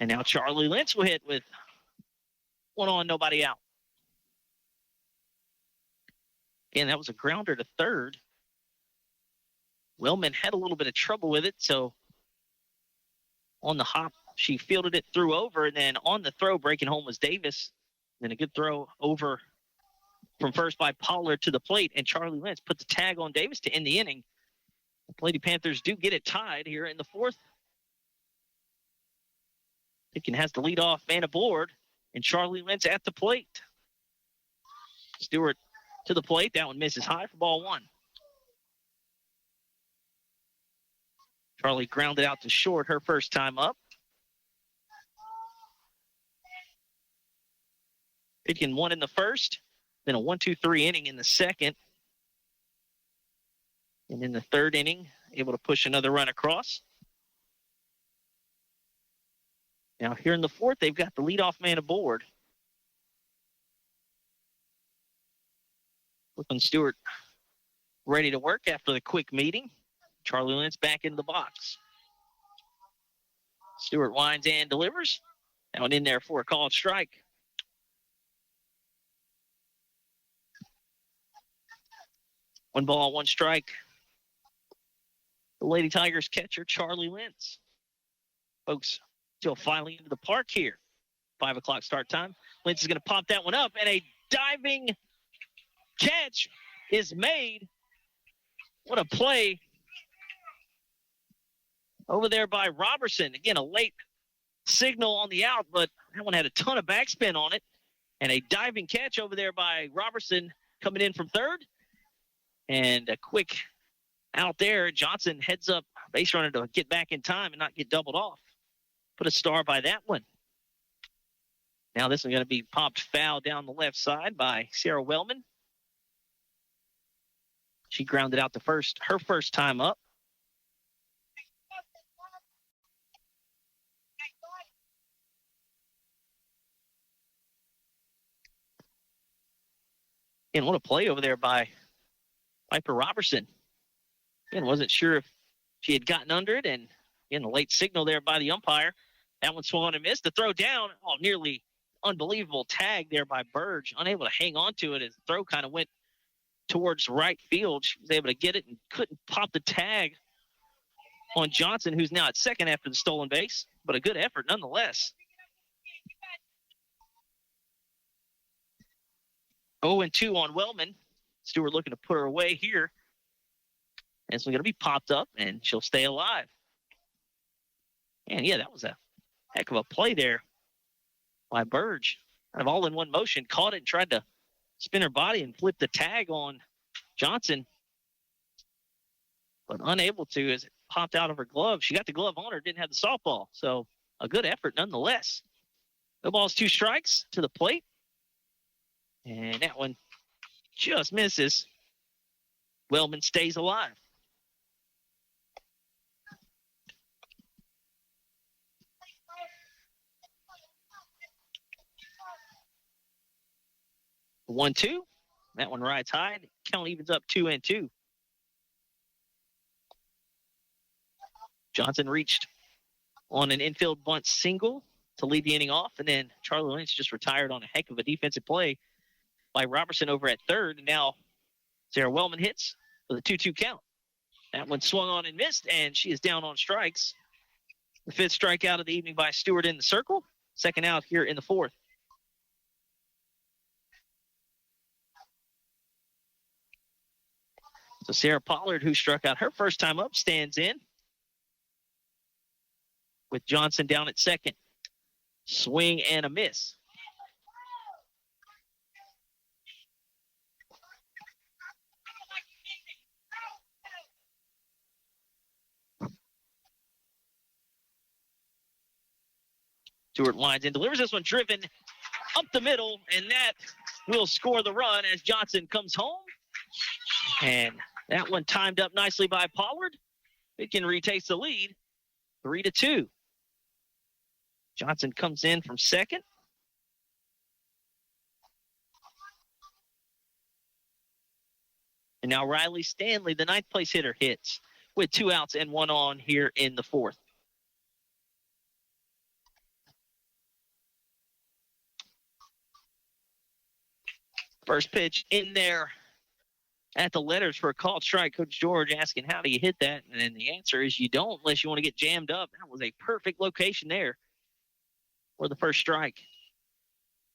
And now Charlie Lentz will hit with one on, nobody out. Again, that was a grounder to third. Wellman had a little bit of trouble with it, so on the hop, she fielded it, threw over, and then on the throw, breaking home was Davis. Then a good throw over from first by Pollard to the plate, and Charlie Lentz put the tag on Davis to end the inning. The Lady Panthers do get it tied here in the fourth. Pitkin has the leadoff man aboard, and Charlie Lentz at the plate. Stewart to the plate. That one misses high for ball one. Charlie grounded out to short her first time up. Pitkin won in the first, then a 1-2-3 inning in the second. And in the third inning, able to push another run across. Now here in the fourth, they've got the leadoff man aboard. Brooklyn Stewart ready to work after the quick meeting. Charlie Lentz back in the box. Stewart winds and delivers. That one in there for a called strike. One ball, one strike. The Lady Tigers catcher, Charlie Lentz. Folks, still filing into the park here. 5 o'clock start time. Lentz is going to pop that one up, and a diving catch is made. What a play over there by Robertson. Again, a late signal on the out, but that one had a ton of backspin on it. And a diving catch over there by Robertson coming in from third. And a quick out there. Johnson heads up base runner to get back in time and not get doubled off. Put a star by that one. Now this one's going to be popped foul down the left side by Sarah Wellman. She grounded out to first, her first time up. And what a play over there by Piper Robertson. Again, wasn't sure if she had gotten under it, and again, the late signal there by the umpire. That one swung on and missed. The throw down, nearly unbelievable tag there by Burge. Unable to hang on to it as the throw kind of went towards right field. She was able to get it and couldn't pop the tag on Johnson, who's now at second after the stolen base, but a good effort nonetheless. 0-2 on Wellman. Stewart looking to put her away here. And it's going to be popped up, and she'll stay alive. And, yeah, that was a heck of a play there by Burge. Kind of all in one motion, caught it and tried to spin her body and flip the tag on Johnson. But unable to as it popped out of her glove. She got the glove on her, didn't have the softball. So a good effort nonetheless. No balls, 2 strikes to the plate. And that one just misses. Wellman stays alive. The 1-2. That one rides high. Count evens up 2-2. Johnson reached on an infield bunt single to lead the inning off, and then Charlie Lentz just retired on a heck of a defensive play by Robertson over at third. And now Sarah Wellman hits with a 2-2 count. That one swung on and missed, and she is down on strikes. The 5th strikeout of the evening by Stewart in the circle. Second out here in the 4th. So Sarah Pollard, who struck out her first time up, stands in with Johnson down at second. Swing and a miss. Stewart winds and delivers this one, driven up the middle, and that will score the run as Johnson comes home. And that one timed up nicely by Pollard. Pitkin retakes the lead, 3-2. Johnson comes in from second. And now Riley Stanley, the 9th place hitter, hits with 2 outs and 1 on here in the 4th. First pitch in there at the letters for a called strike. Coach George asking, how do you hit that? And then the answer is you don't unless you want to get jammed up. That was a perfect location there for the first strike.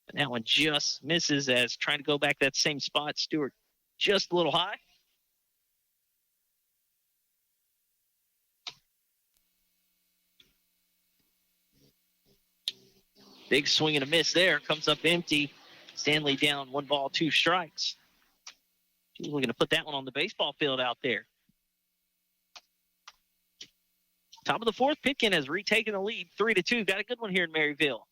And that one just misses as trying to go back that same spot. Stewart just a little high. Big swing and a miss there. Comes up empty. Stanley down 1 ball, 2 strikes. He's looking to put that one on the baseball field out there. Top of the 4th, Pitkin has retaken the lead, 3-2. Got a good one here in Maryville.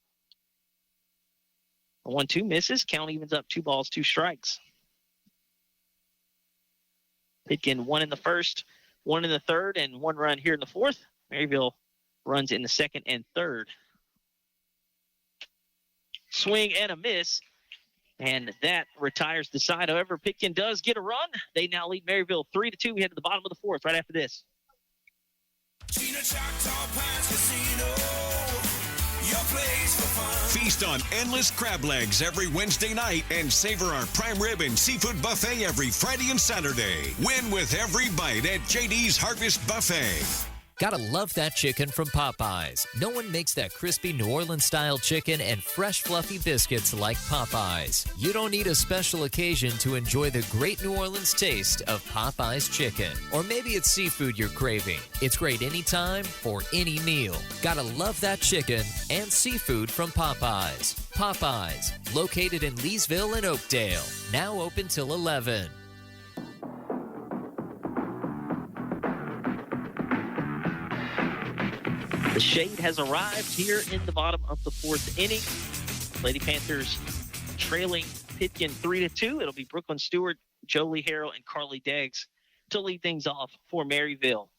1-2 misses. Count evens up 2 balls, 2 strikes. Pitkin 1 in the 1st, 1 in the 3rd, and 1 run here in the 4th. Maryville runs in the 2nd and 3rd. Swing and a miss, and that retires the side. However, Pitkin does get a run. They now lead Maryville 3-2. We head to the bottom of the 4th right after this. Feast on endless crab legs every Wednesday night and savor our prime rib and seafood buffet every Friday and Saturday. Win with every bite at JD's Harvest Buffet. Gotta love that chicken from Popeyes. No one makes that crispy New Orleans-style chicken and fresh, fluffy biscuits like Popeyes. You don't need a special occasion to enjoy the great New Orleans taste of Popeyes chicken. Or maybe it's seafood you're craving. It's great anytime for any meal. Gotta love that chicken and seafood from Popeyes. Popeyes, located in Leesville and Oakdale. Now open till 11. The shade has arrived here in the bottom of the 4th inning. Lady Panthers trailing Pitkin 3-2. It'll be Brooklyn Stewart, Jolie Harrell, and Carly Deggs to lead things off for Maryville.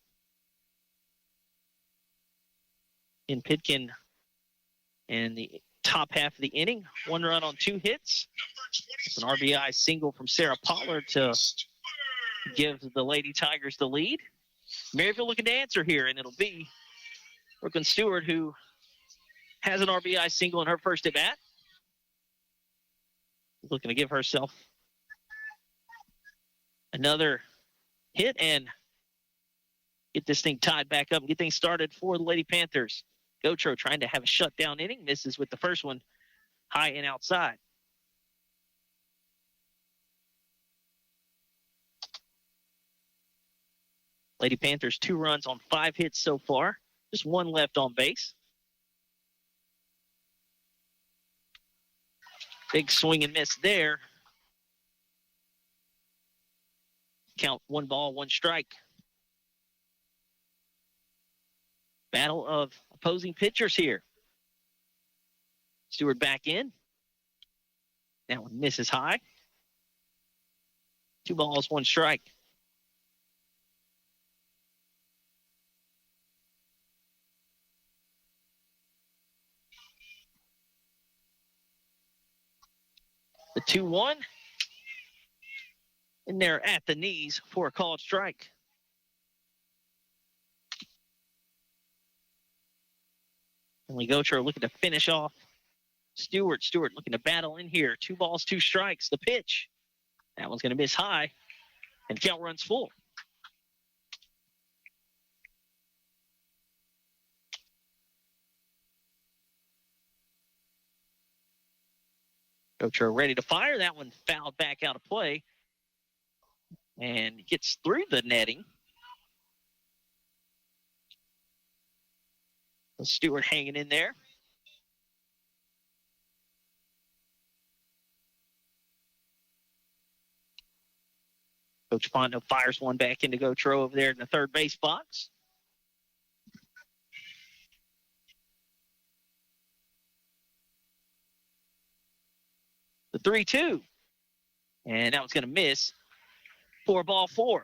In Pitkin in the top half of the inning, 1 run on 2 hits. It's an RBI single from Sarah Pollard to give the Lady Tigers the lead. Maryville looking to answer here, and it'll be Brooklyn Stewart, who has an RBI single in her first at-bat. Looking to give herself another hit and get this thing tied back up and get things started for the Lady Panthers. Gotro trying to have a shutdown inning. Misses with the first one high and outside. Lady Panthers 2 runs on 5 hits so far. Just 1 left on base. Big swing and miss there. Count 1 ball, 1 strike. Battle of opposing pitchers here. Stewart back in. That one misses high. 2 balls, 1 strike. The 2-1 in there at the knees for a called strike. And Gotro looking to finish off Stewart. Stewart looking to battle in here. 2 balls, 2 strikes. The pitch. That one's going to miss high. And count runs full. Gotro ready to fire. That one fouled back out of play and gets through the netting. Stewart hanging in there. Coach Pondo fires one back into Gotro over there in the third base box. The 3-2. And that one's going to miss. 4-4.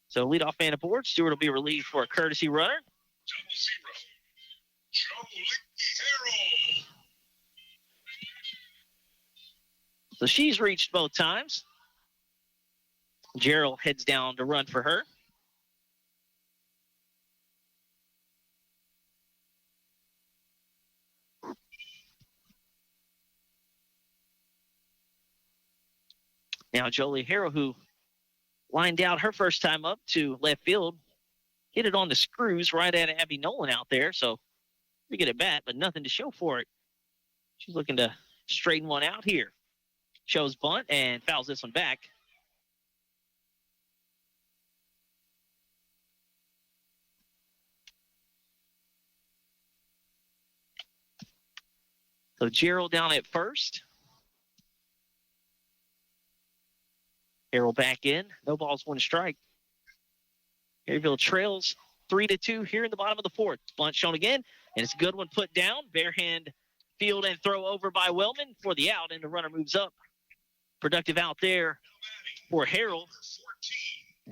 So leadoff man aboard. Stewart will be relieved for a courtesy runner. 0-0. So she's reached both times. Gerald heads down to run for her. Now Jolie Harrell, who lined out her first time up to left field, hit it on the screws right at Abby Nolan out there. So we get it back, but nothing to show for it. She's looking to straighten one out here. Shows bunt and fouls this one back. So Gerald down at first. Harrell back in. No balls, one strike. Maryville trails 3-2 here in the bottom of the fourth. Bunt shown again, and it's a good one put down. Bare hand field and throw over by Wellman for the out, and the runner moves up. Productive out there for Harrell,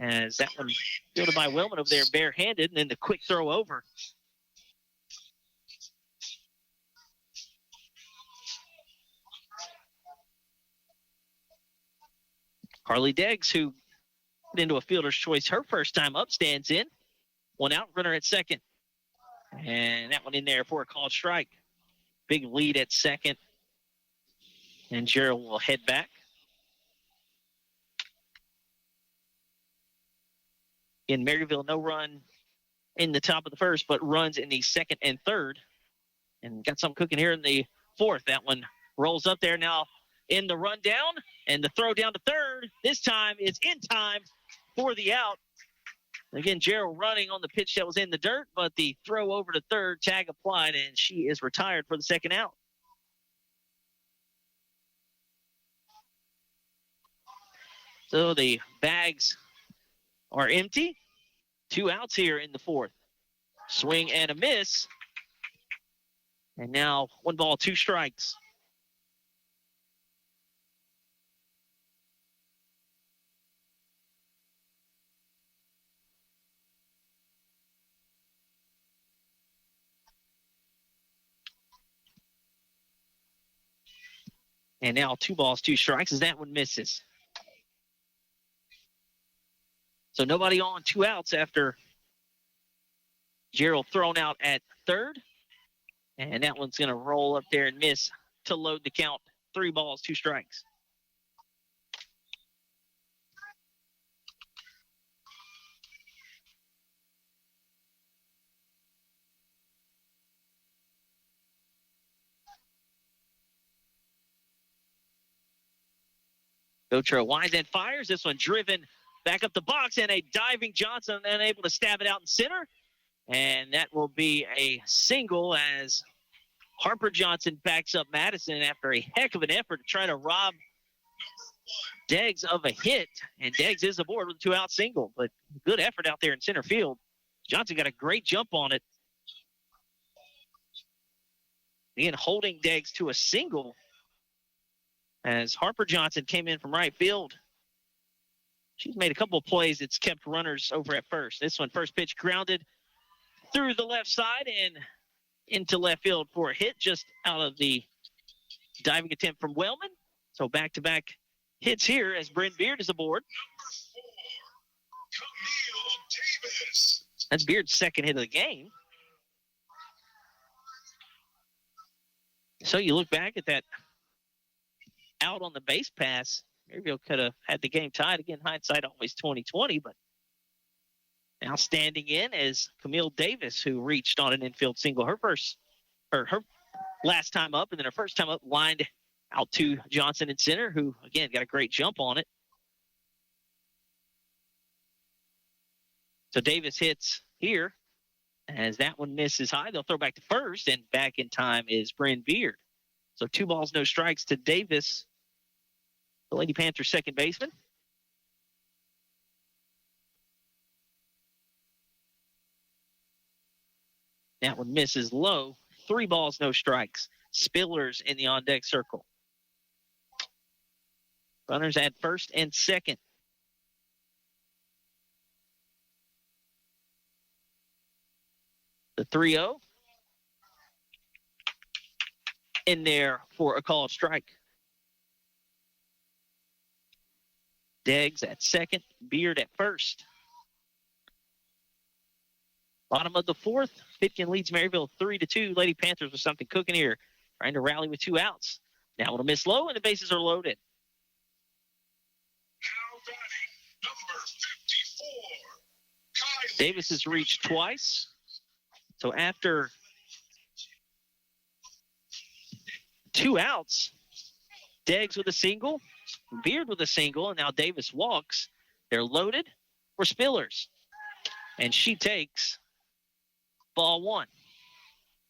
as that one fielded by Wellman over there barehanded, and then the quick throw over. Carly Deggs, who got into a fielder's choice her first time up, stands in. One out, runner at second. And that one in there for a called strike. Big lead at second. And Gerald will head back. In Maryville, no run in the top of the first, but runs in the second and third. And got some cooking here in the fourth. That one rolls up there now in the run down, and the throw down to third. This time is in time for the out. Again, Gerald running on the pitch that was in the dirt, but the throw over to third, tag applied, and she is retired for the second out. So the bags are empty. 2 outs here in the fourth. Swing and a miss. And now 1 ball, 2 strikes. And now 2 balls, 2 strikes as that one misses. So nobody on, 2 outs after Gerald thrown out at third. And that one's going to roll up there and miss to load the count. 3 balls, 2 strikes. Gotro winds and fires. This one driven back up the box, and a diving Johnson unable to stab it out in center. And that will be a single as Harper Johnson backs up Madison after a heck of an effort to try to rob Deggs of a hit. And Deggs is aboard with a 2-out single, but good effort out there in center field. Johnson got a great jump on it. Again, holding Deggs to a single as Harper Johnson came in from right field. She's made a couple of plays that's kept runners over at first. This one, first pitch grounded through the left side and into left field for a hit just out of the diving attempt from Wellman. So back-to-back hits here as Bryn Beard is aboard. That's Beard's second hit of the game. So you look back at that out on the base pass. Maryville could have had the game tied. Again, hindsight always 20/20, but now standing in is Camille Davis, who reached on an infield single her last time up, and then her first time up lined out to Johnson in center, who again got a great jump on it. So Davis hits here as that one misses high. They'll throw back to first, and back in time is Bryn Beard. So 2 balls, no strikes to Davis, the Lady Panthers second baseman. That one misses low. 3 balls, no strikes. Spillers in the on-deck circle. Runners at first and second. The 3-0. In there for a called strike. Deggs at second, Beard at first. Bottom of the fourth, Pitkin leads Maryville 3-2. Lady Panthers with something cooking here, trying to rally with 2 outs. Now it'll miss low, and the bases are loaded. Davis has reached twice. So after 2 outs, Deggs with a single, Beard with a single, and now Davis walks. They're loaded for Spillers. And she takes ball 1.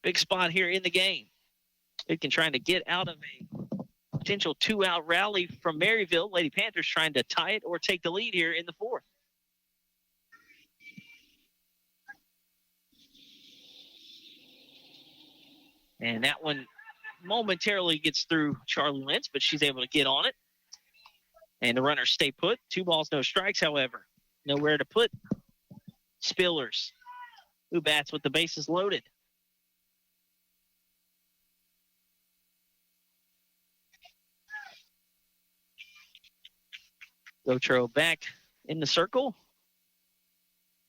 Big spot here in the game. Pitkin trying to get out of a potential 2-out rally from Maryville. Lady Panthers trying to tie it or take the lead here in the 4th. And that one momentarily gets through Charlie Lentz, but she's able to get on it. And the runners stay put. 2 balls, no strikes, however. Nowhere to put Spillers, who bats with the bases loaded. Gotro back in the circle,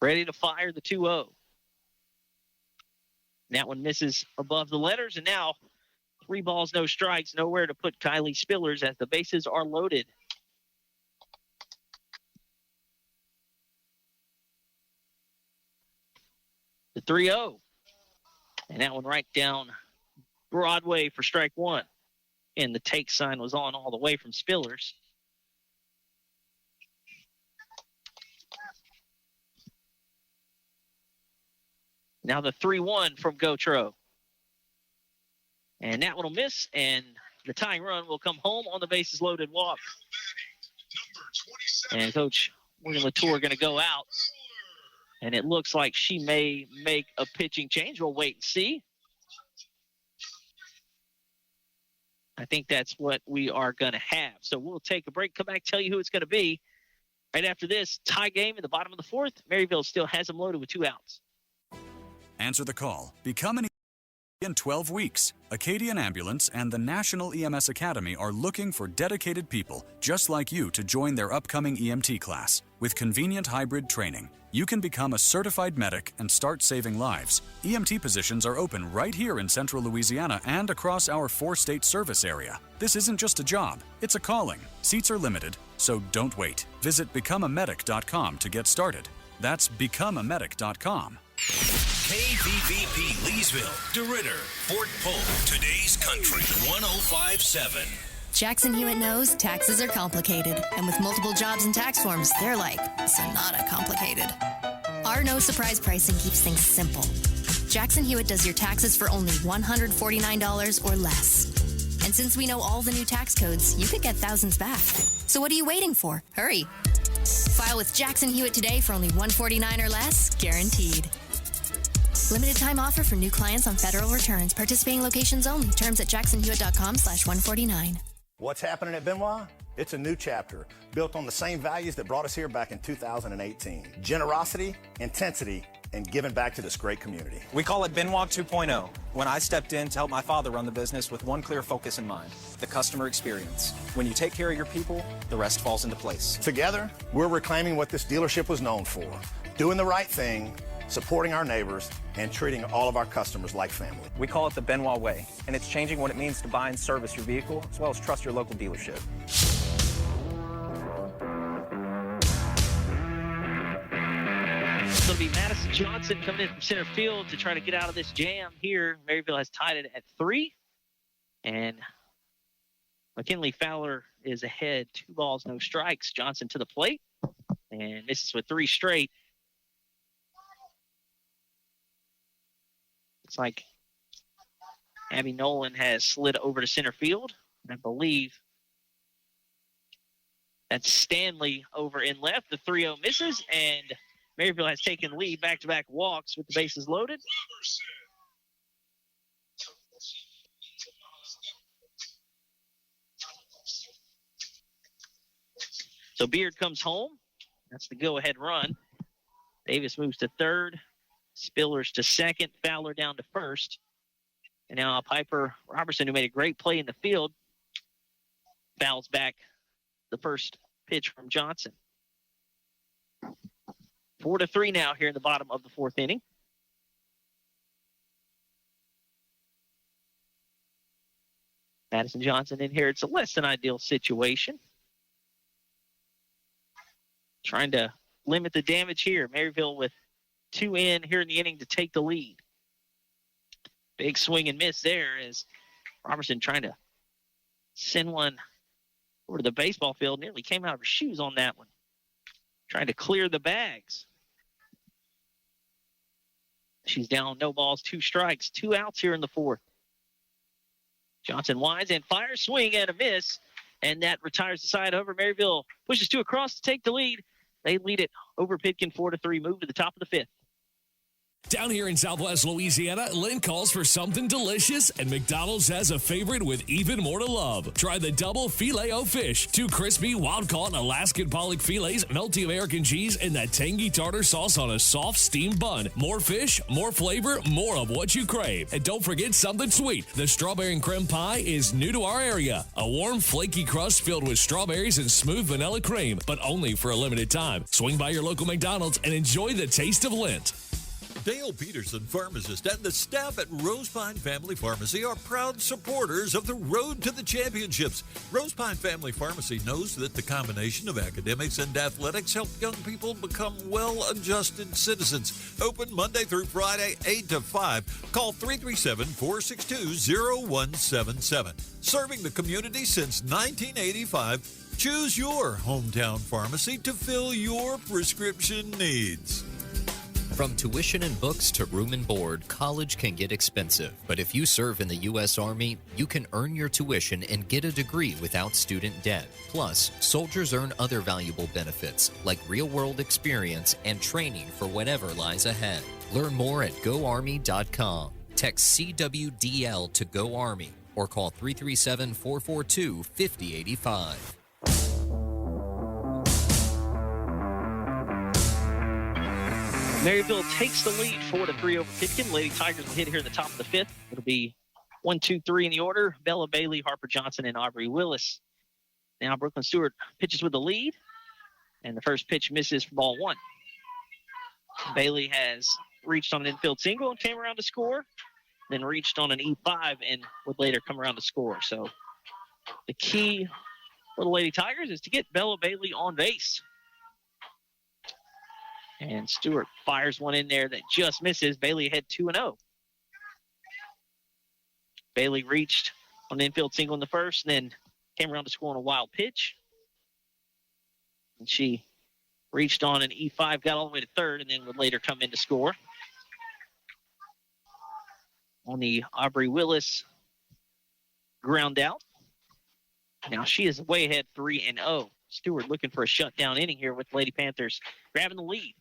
ready to fire the 2-0. That one misses above the letters, and now 3 balls, no strikes, nowhere to put Kylie Spillers as the bases are loaded. The 3-0. And that one right down Broadway for strike 1. And the take sign was on all the way from Spillers. Now the 3-1 from Gotro. And that one will miss, and the tying run will come home on the bases loaded walk. And Coach William Latour going to go out. And it looks like she may make a pitching change. We'll wait and see. I think that's what we are going to have. So we'll take a break, come back, tell you who it's going to be. Right after this, tie game in the bottom of the 4th. Maryville still has them loaded with 2 outs. Answer the call. Become an in 12 weeks. Acadian Ambulance and the National EMS Academy are looking for dedicated people just like you to join their upcoming EMT class. With convenient hybrid training, you can become a certified medic and start saving lives. EMT positions are open right here in central Louisiana and across our 4-state service area. This isn't just a job, it's a calling. Seats are limited, so don't wait. Visit becomeamedic.com to get started. That's becomeamedic.com. KVVP Leesville, DeRitter, Fort Polk, today's country 105.7. Jackson Hewitt knows taxes are complicated, and with multiple jobs and tax forms, they're like Sonata complicated. Our no surprise pricing keeps things simple. Jackson Hewitt does your taxes for only $149 or less. And since we know all the new tax codes, you could get thousands back. So what are you waiting for? Hurry. File with Jackson Hewitt today for only $149 or less, guaranteed. Limited time offer for new clients on federal returns. Participating locations only. Terms at jacksonhewitt.com/149. What's happening at Benoit? It's a new chapter built on the same values that brought us here back in 2018. Generosity, intensity, and giving back to this great community. We call it Benoit 2.0. When I stepped in to help my father run the business with one clear focus in mind, the customer experience. When you take care of your people, the rest falls into place. Together, we're reclaiming what this dealership was known for. Doing the right thing, supporting our neighbors, and treating all of our customers like family. We call it the Benoit way, and it's changing what it means to buy and service your vehicle, as well as trust your local dealership. It's going to be Madison Johnson coming in from center field to try to get out of this jam here. Maryville has tied it at 3. And McKinley Fowler is ahead. 2 balls, no strikes. Johnson to the plate. And misses with 3 straight. Looks like Abby Nolan has slid over to center field. I believe that's Stanley over in left. The 3-0 misses, and Maryville has taken lead, back-to-back walks with the bases loaded. So Beard comes home. That's the go-ahead run. Davis moves to third. Spillers to second. Fowler down to first. And now Piper Robertson, who made a great play in the field, fouls back the first pitch from Johnson. 4-3 now here in the bottom of the 4th inning. Madison Johnson in here. It's a less than ideal situation. Trying to limit the damage here. Maryville with 2 in here in the inning to take the lead. Big swing and miss there as Robertson trying to send one over to the baseball field. Nearly came out of her shoes on that one. Trying to clear the bags. She's down, no balls, 2 strikes, 2 outs here in the 4th. Johnson winds and fires, swing and a miss, and that retires the side over. Maryville pushes 2 across to take the lead. They lead it over Pitkin 4-3, move to the top of the 5th. Down here in Southwest Louisiana, Lynn calls for something delicious, and McDonald's has a favorite with even more to love. Try the double filet-o-fish, 2 crispy, wild-caught Alaskan pollock fillets, melty American cheese, and that tangy tartar sauce on a soft steamed bun. More fish, more flavor, more of what you crave. And don't forget something sweet. The strawberry and creme pie is new to our area. A warm, flaky crust filled with strawberries and smooth vanilla cream, but only for a limited time. Swing by your local McDonald's and enjoy the taste of Lint. Dale Peterson, pharmacist, and the staff at Rose Pine Family Pharmacy are proud supporters of the Road to the Championships. Rose Pine Family Pharmacy knows that the combination of academics and athletics help young people become well-adjusted citizens. Open Monday through Friday, 8 to 5. Call 337-462-0177. Serving the community since 1985, choose your hometown pharmacy to fill your prescription needs. From tuition and books to room and board, college can get expensive. But if you serve in the U.S. Army, you can earn your tuition and get a degree without student debt. Plus, soldiers earn other valuable benefits, like real-world experience and training for whatever lies ahead. Learn more at GoArmy.com. Text CWDL to GoArmy or call 337-442-5085. Maryville takes the lead 4-3 over Pitkin. Lady Tigers will hit here in the top of the 5th. It'll be 1, 2, 3 in the order. Bella Bailey, Harper Johnson, and Aubrey Willis. Now Brooklyn Stewart pitches with the lead, and the first pitch misses for ball 1. Bailey has reached on an infield single and came around to score, then reached on an E5 and would later come around to score. So the key for the Lady Tigers is to get Bella Bailey on base. And Stewart fires one in there that just misses. Bailey ahead 2-0. Bailey reached on the infield single in the first, and then came around to score on a wild pitch. And she reached on an E5, got all the way to third, and then would later come in to score. On the Aubrey Willis ground out. Now she is way ahead 3-0. Stewart looking for a shutdown inning here with Lady Panthers grabbing the lead.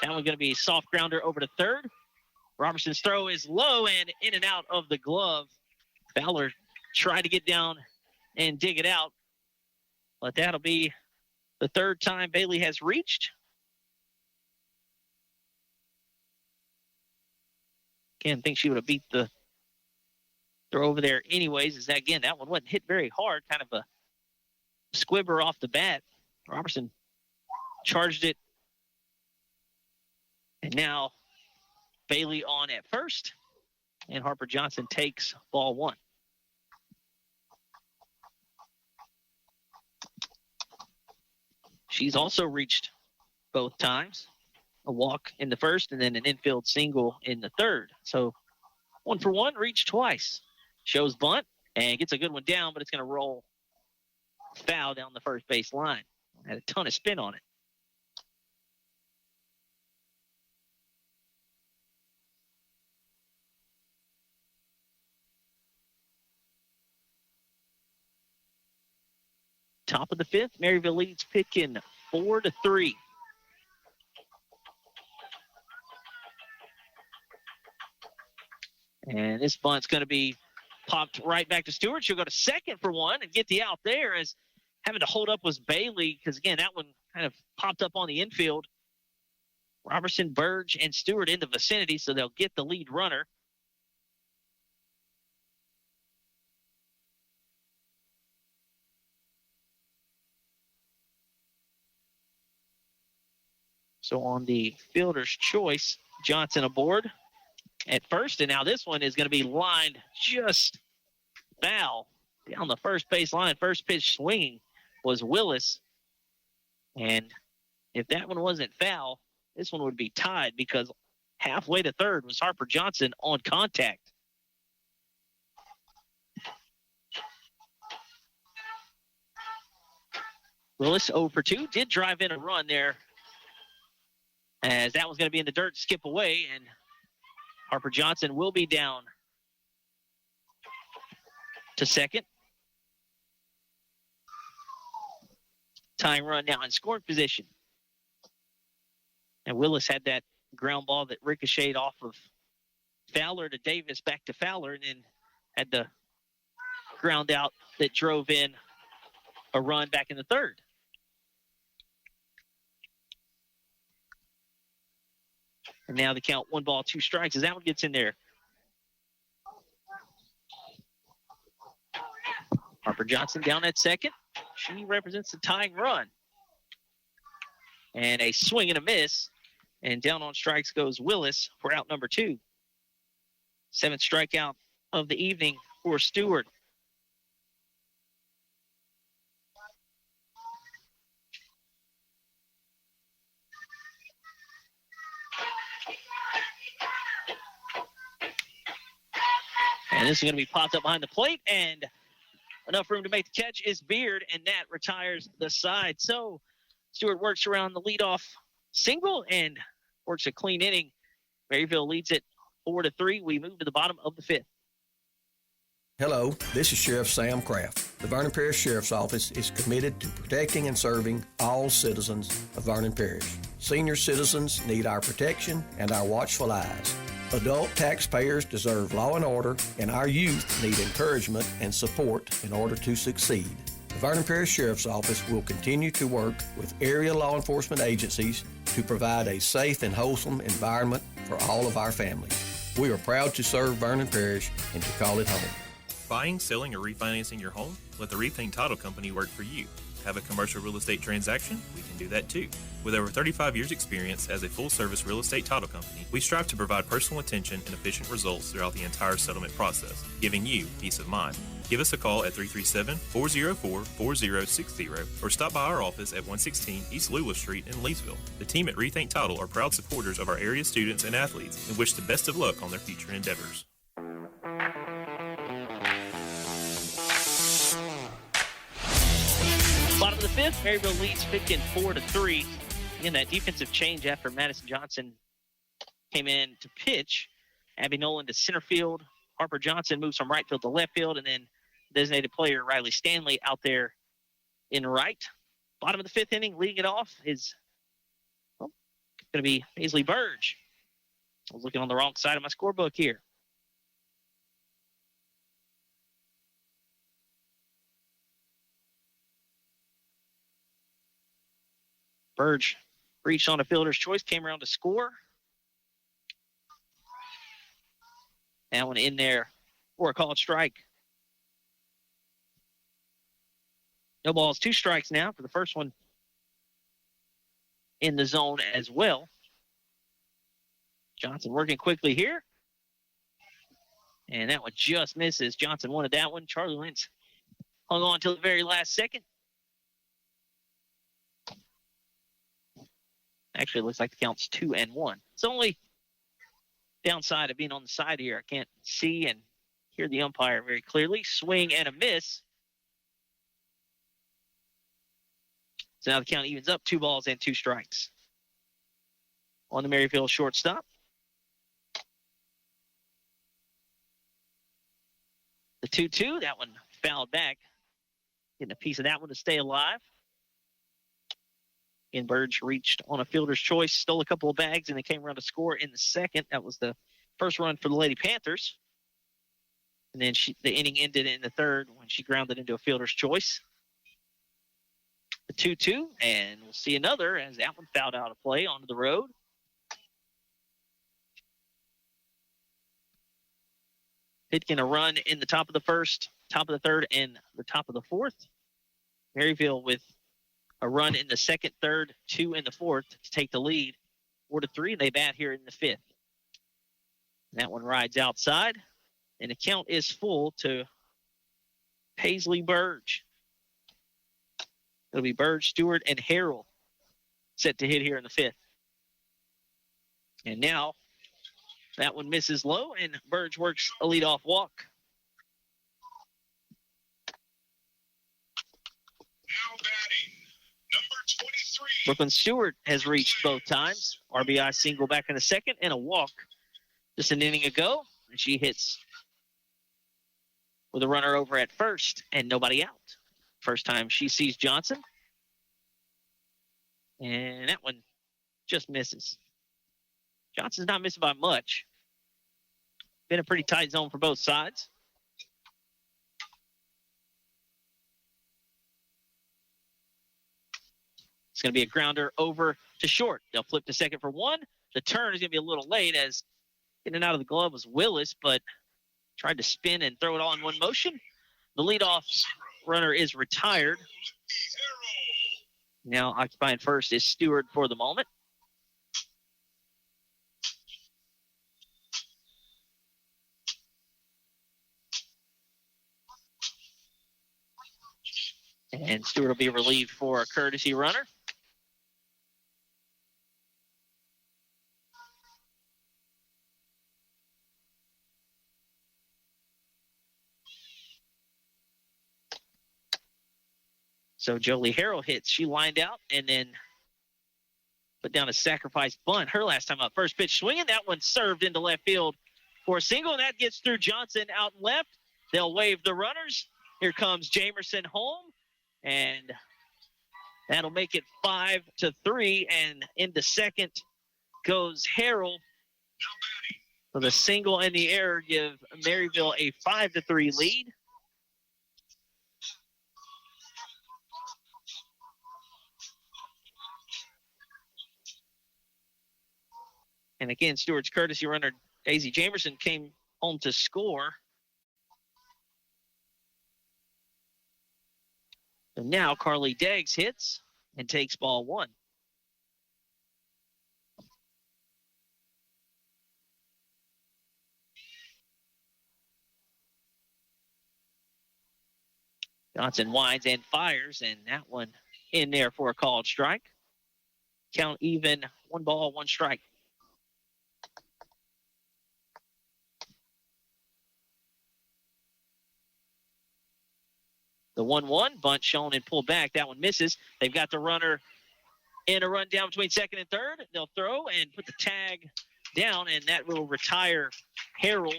That one's going to be a soft grounder over to third. Robertson's throw is low and in and out of the glove. Fowler tried to get down and dig it out, but that'll be the 3rd time Bailey has reached. Again, I think she would have beat the throw over there anyways. Is that, again, that one wasn't hit very hard, kind of a squibber off the bat. Robertson charged it. And now Bailey on at first, and Harper Johnson takes ball 1. She's also reached both times, a walk in the first and then an infield single in the third. So 1 for 1, reached twice. Shows bunt and gets a good one down, but it's going to roll foul down the first base line. Had a ton of spin on it. Top of the 5th, Maryville leads Pitkin 4-3. And this bunt's going to be popped right back to Stewart. She'll go to second for 1 and get the out there, as having to hold up was Bailey, because, again, that one kind of popped up on the infield. Robertson, Burge, and Stewart in the vicinity, so they'll get the lead runner. So on the fielder's choice, Johnson aboard at first, and now this one is going to be lined just foul down the first base line. First pitch swinging was Willis, and If that one wasn't foul, this one would be tied because halfway to third was Harper Johnson on contact. Willis 0 for 2 did drive in a run there as that was going to be in the dirt, skip away, and Harper Johnson will be down to second. Tying run now in scoring position. And Willis had that ground ball that ricocheted off of Fowler to Davis, back to Fowler, and then had the ground out that drove in a run back in the third. And now the count 1 ball, 2 strikes as that one gets in there. Harper Johnson down at second. She represents the tying run. And a swing and a miss. And down on strikes goes Willis for out number 2. 7th strikeout of the evening for Stewart. And this is going to be popped up behind the plate, and enough room to make the catch is Beard, and that retires the side. So Stewart works around the leadoff single and works a clean inning. Maryville leads it 4-3. We move to the bottom of the 5th. Hello, this is Sheriff Sam Kraft. The Vernon Parish Sheriff's Office is committed to protecting and serving all citizens of Vernon Parish. Senior citizens need our protection and our watchful eyes. Adult taxpayers deserve law and order, and our youth need encouragement and support in order to succeed. The Vernon Parish Sheriff's Office will continue to work with area law enforcement agencies to provide a safe and wholesome environment for all of our families. We are proud to serve Vernon Parish and to call it home. Buying, selling, or refinancing your home? Let the Rethink Title Company work for you. Have a commercial real estate transaction? We can do that too. With over 35 years experience as a full-service real estate title company, we strive to provide personal attention and efficient results throughout the entire settlement process, giving you peace of mind. Give us a call at 337-404-4060 or stop by our office at 116 East Lula Street in Leesville. The team at Rethink Title are proud supporters of our area students and athletes and wish the best of luck on their future endeavors. Bottom of the 5th, Maryville leads 4-3. Again, that defensive change after Madison Johnson came in to pitch. Abby Nolan to center field. Harper Johnson moves from right field to left field, and then designated player Riley Stanley out there in right. Bottom of the 5th inning, leading it off is going to be Paisley Burge. I was looking on the wrong side of my scorebook here. Burge reached on a fielder's choice, came around to score. That one in there for a called strike. No balls, 2 strikes now for the first one in the zone as well. Johnson working quickly here. And that one just misses. Johnson wanted that one. Charlie Lentz hung on until the very last second. Actually, it looks like the count's 2-1. It's only downside of being on the side here. I can't see and hear the umpire very clearly. Swing and a miss. So now the count evens up, 2 balls and 2 strikes. On the Maryville shortstop. The 2-2, that one fouled back. Getting a piece of that one to stay alive. And Burge reached on a fielder's choice, stole a couple of bags, and they came around to score in the second. That was the first run for the Lady Panthers. And then the inning ended in the third when she grounded into a fielder's choice. The 2-2, and we'll see another as that one fouled out of play onto the road. Pitkin a run in the top of the first, top of the third, and the top of the fourth. Maryville with a run in the second, third, 2 in the fourth to take the lead. 4-3, they bat here in the 5th. That one rides outside, and the count is full to Paisley Burge. It'll be Burge, Stewart, and Harrell set to hit here in the 5th. And now that one misses low, and Burge works a leadoff walk. Now batting, number 23. Brooklyn Stewart has reached both times. RBI single back in the 2nd and a walk just an inning ago. And she hits with a runner over at first and nobody out. First time she sees Johnson. And that one just misses. Johnson's not missing by much. Been a pretty tight zone for both sides. It's going to be a grounder over to short. They'll flip to second for one. The turn is going to be a little late as in and out of the glove was Willis, but tried to spin and throw it all in one motion. The leadoff runner is retired. Now occupying first is Stewart for the moment. And Stewart will be relieved for a courtesy runner. So Jolie Harrell hits. She lined out and then put down a sacrifice bunt. Her last time up. First pitch swinging. That one served into left field for a single. And that gets through Johnson out left. They'll wave the runners. Here comes Jamerson home. And that'll make it 5-3. And into second goes Harrell. With a single in the air, give Maryville a 5-3 lead. And again, Stewart's courtesy runner, Daisy Jamerson, came home to score. So now Carly Deggs hits and takes ball one. Johnson winds and fires, and that one in there for a called strike. Count even, 1 ball, 1 strike. The 1-1 bunt shown and pulled back. That one misses. They've got the runner in a run down between second and third. They'll throw and put the tag down, and that will retire Harrell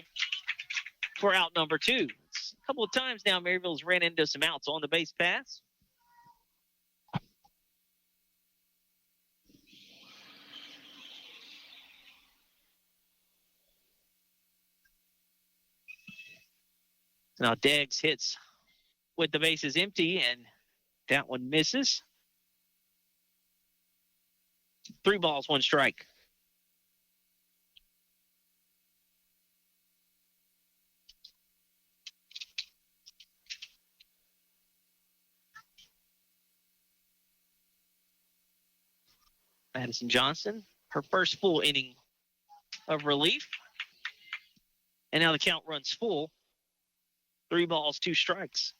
for out number 2. It's a couple of times now Maryville's ran into some outs on the base pass. Now Deggs hits with the bases empty, and that one misses. 3 balls, 1 strike. Madison Johnson, her first full inning of relief. And now the count runs full. 3 balls, 2 strikes.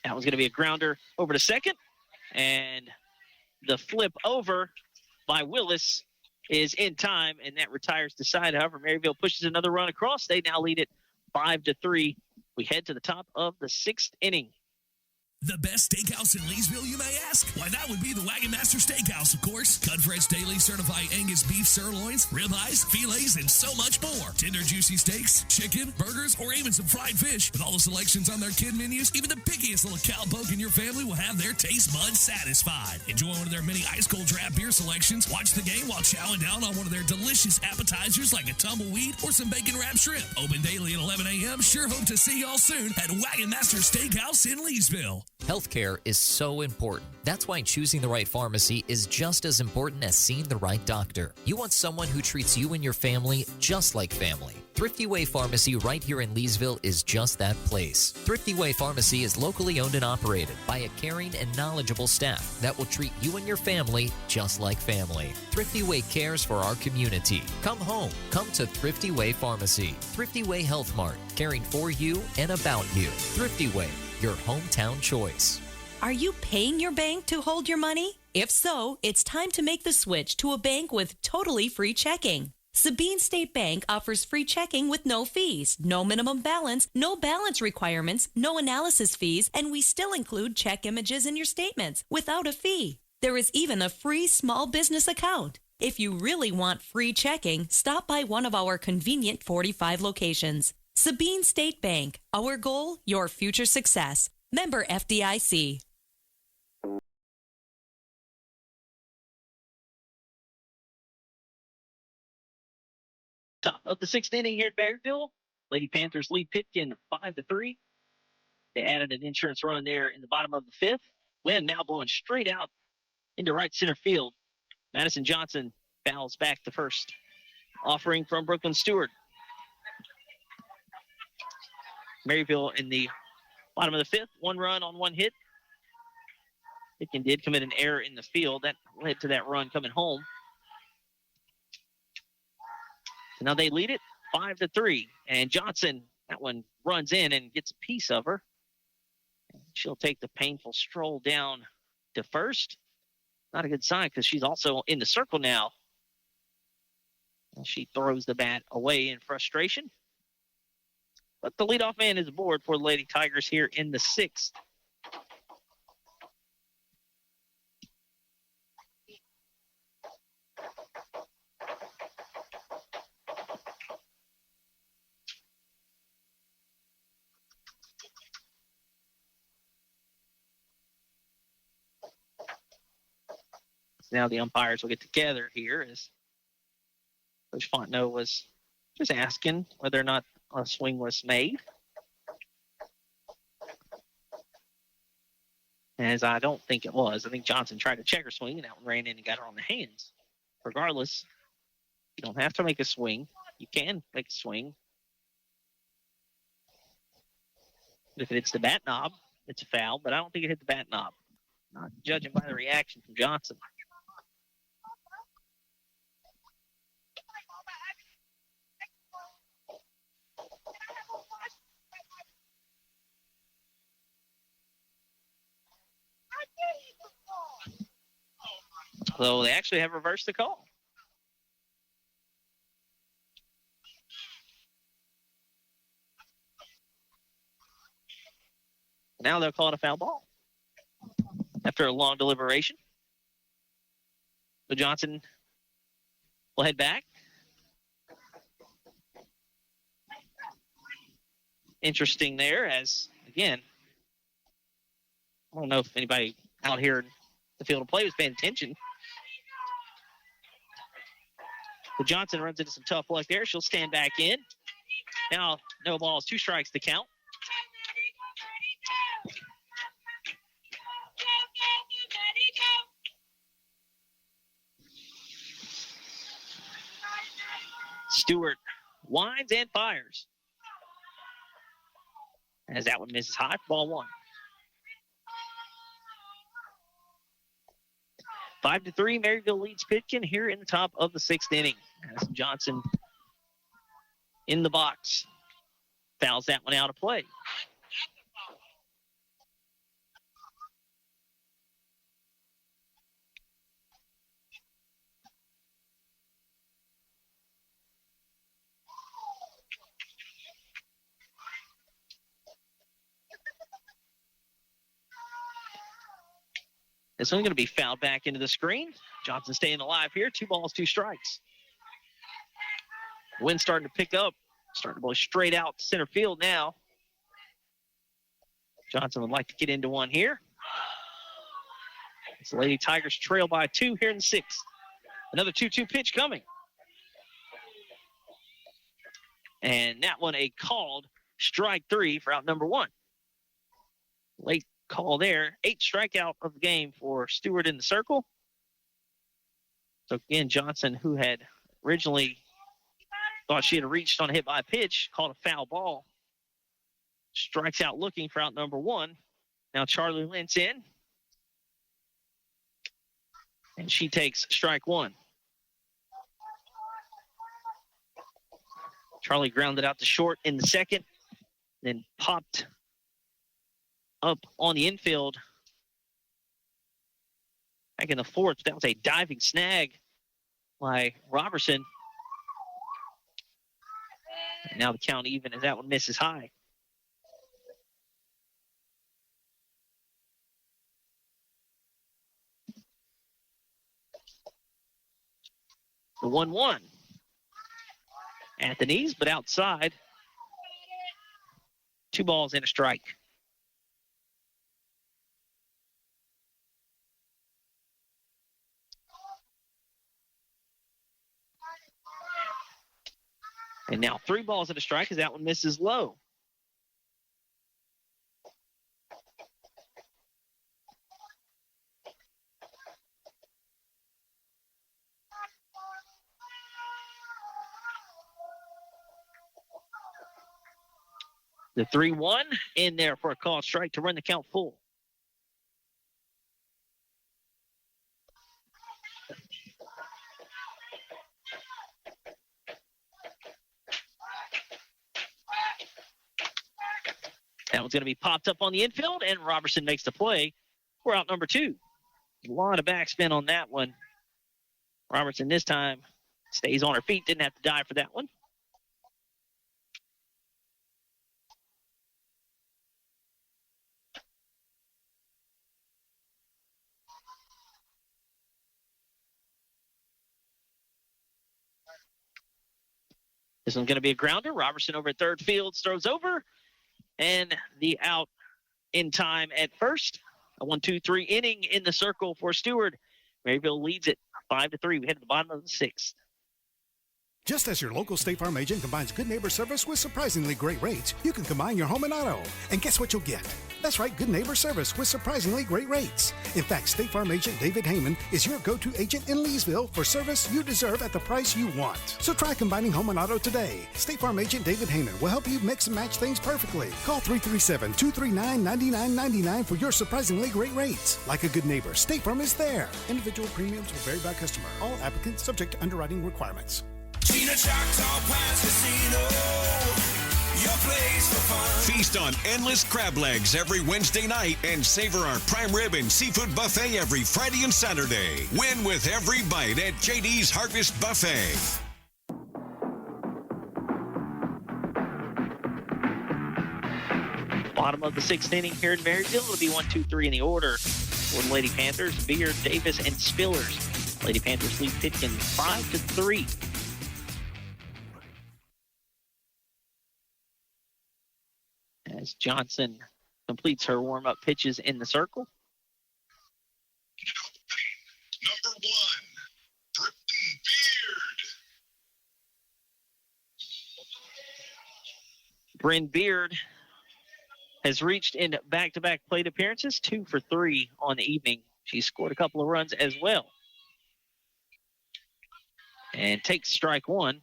That was going to be a grounder over to second. And the flip over by Willis is in time, and that retires the side. However, Maryville pushes another run across. They now lead it 5-3. We head to the top of the 6th inning. The best steakhouse in Leesville, you may ask? Why, that would be the Wagon Master Steakhouse, of course. Cut fresh daily, certified Angus beef sirloins, ribeyes, fillets, and so much more. Tender, juicy steaks, chicken, burgers, or even some fried fish. With all the selections on their kid menus, even the pickiest little cowpoke in your family will have their taste buds satisfied. Enjoy one of their many ice-cold draft beer selections. Watch the game while chowing down on one of their delicious appetizers like a tumbleweed or some bacon-wrapped shrimp. Open daily at 11 a.m. Sure hope to see y'all soon at Wagon Master Steakhouse in Leesville. Healthcare is so important. That's why choosing the right pharmacy is just as important as seeing the right doctor. You want someone who treats you and your family just like family. Thrifty Way Pharmacy right here in Leesville is just that place. Thrifty Way Pharmacy is locally owned and operated by a caring and knowledgeable staff that will treat you and your family just like family. Thrifty Way cares for our community. Come home. Come to Thrifty Way Pharmacy. Thrifty Way Health Mart, caring for you and about you. Thrifty Way, your hometown choice. Are you paying your bank to hold your money? If so, it's time to make the switch to a bank with totally free checking. Sabine State Bank offers free checking with no fees, no minimum balance, no balance requirements, no analysis fees, and we still include check images in your statements without a fee. There is even a free small business account. If you really want free checking, stop by one of our convenient 45 locations. Sabine State Bank. Our goal, your future success. Member FDIC. Top of the sixth inning here at Berryville. Lady Panthers lead Pitkin 5-3. They added an insurance run there in the bottom of the fifth. Wind now blowing straight out into right center field. Madison Johnson fouls back the first offering from Brooklyn Stewart. Maryville in the bottom of the fifth, 1 run on 1 hit. Pitkin did commit an error in the field. That led to that run coming home. So now they lead it 5-3. And Johnson, that one runs in and gets a piece of her. She'll take the painful stroll down to first. Not a good sign because she's also in the circle now. And she throws the bat away in frustration. But the leadoff man is aboard for the Lady Tigers here in the sixth. Now the umpires will get together here as Coach Fontenot was just asking whether or not a swing was made. As I don't think it was. I think Johnson tried to check her swing and that one ran in and got her on the hands. Regardless, you don't have to make a swing. You can make a swing. If it hits the bat knob, it's a foul, but I don't think it hit the bat knob. Not judging by the reaction from Johnson. So they actually have reversed the call. Now they'll call it a foul ball after a long deliberation. So Johnson will head back. Interesting there as, again, I don't know if anybody out here in the field of play was paying attention. But Johnson runs into some tough luck there. She'll stand back in. Now, no balls, 2 strikes to count. Stewart winds and fires. As that one misses high, ball 1. 5-3, Maryville leads Pitkin here in the top of the 6th inning. Madison Johnson in the box. Fouls that one out of play. This one's going to be fouled back into the screen. Johnson staying alive here. 2 balls, 2 strikes. Wind starting to pick up. Starting to blow straight out to center field now. Johnson would like to get into one here. The Lady Tigers trail by 2 here in the 6th. Another 2-2 pitch coming. And that one a called strike 3 for out number 1. Late call there. 8th strikeout of the game for Stewart in the circle. So again, Johnson, who had originally thought she had reached on a hit by a pitch, called a foul ball. Strikes out looking for out number 1. Now Charlie Lentz in. And she takes strike 1. Charlie grounded out to short in the second, then popped up on the infield back in the 4th. That was a diving snag by Robertson. And now the count even as that one misses high. The 1-1. At the knees, but outside. 2 balls and a strike. And now 3 balls and a strike as that one misses low. The 3-1 in there for a called strike to run the count full. That one's going to be popped up on the infield, and Robertson makes the play. We're out number 2. A lot of backspin on that one. Robertson this time stays on her feet, didn't have to dive for that one. This one's going to be a grounder. Robertson over at third field throws over, and the out in time at first. A 1-2-3 inning in the circle for Stewart. Maryville leads it 5-3. We head to the bottom of the 6th. Just as your local State Farm agent combines good neighbor service with surprisingly great rates, you can combine your home and auto. And guess what you'll get? That's right, good neighbor service with surprisingly great rates. In fact, State Farm agent David Heyman is your go-to agent in Leesville for service you deserve at the price you want. So try combining home and auto today. State Farm agent David Heyman will help you mix and match things perfectly. Call 337-239-9999 for your surprisingly great rates. Like a good neighbor, State Farm is there. Individual premiums will vary by customer. All applicants subject to underwriting requirements. Gina Choctaw Pines Casino, your place for fun. Feast on endless crab legs every Wednesday night and savor our prime rib and seafood buffet every Friday and Saturday. Win with every bite at JD's Harvest Buffet. Bottom of the 6th inning here in Maryville. It'll be 1-2-3 in the order for the Lady Panthers. Beard, Davis, and Spillers. Lady Panthers lead Pitkin 5-3. As Johnson completes her warm-up pitches in the circle. Number 1, Britton Beard. Bryn Beard has reached in back-to-back plate appearances, 2 for 3 on the evening. She scored a couple of runs as well. And takes strike 1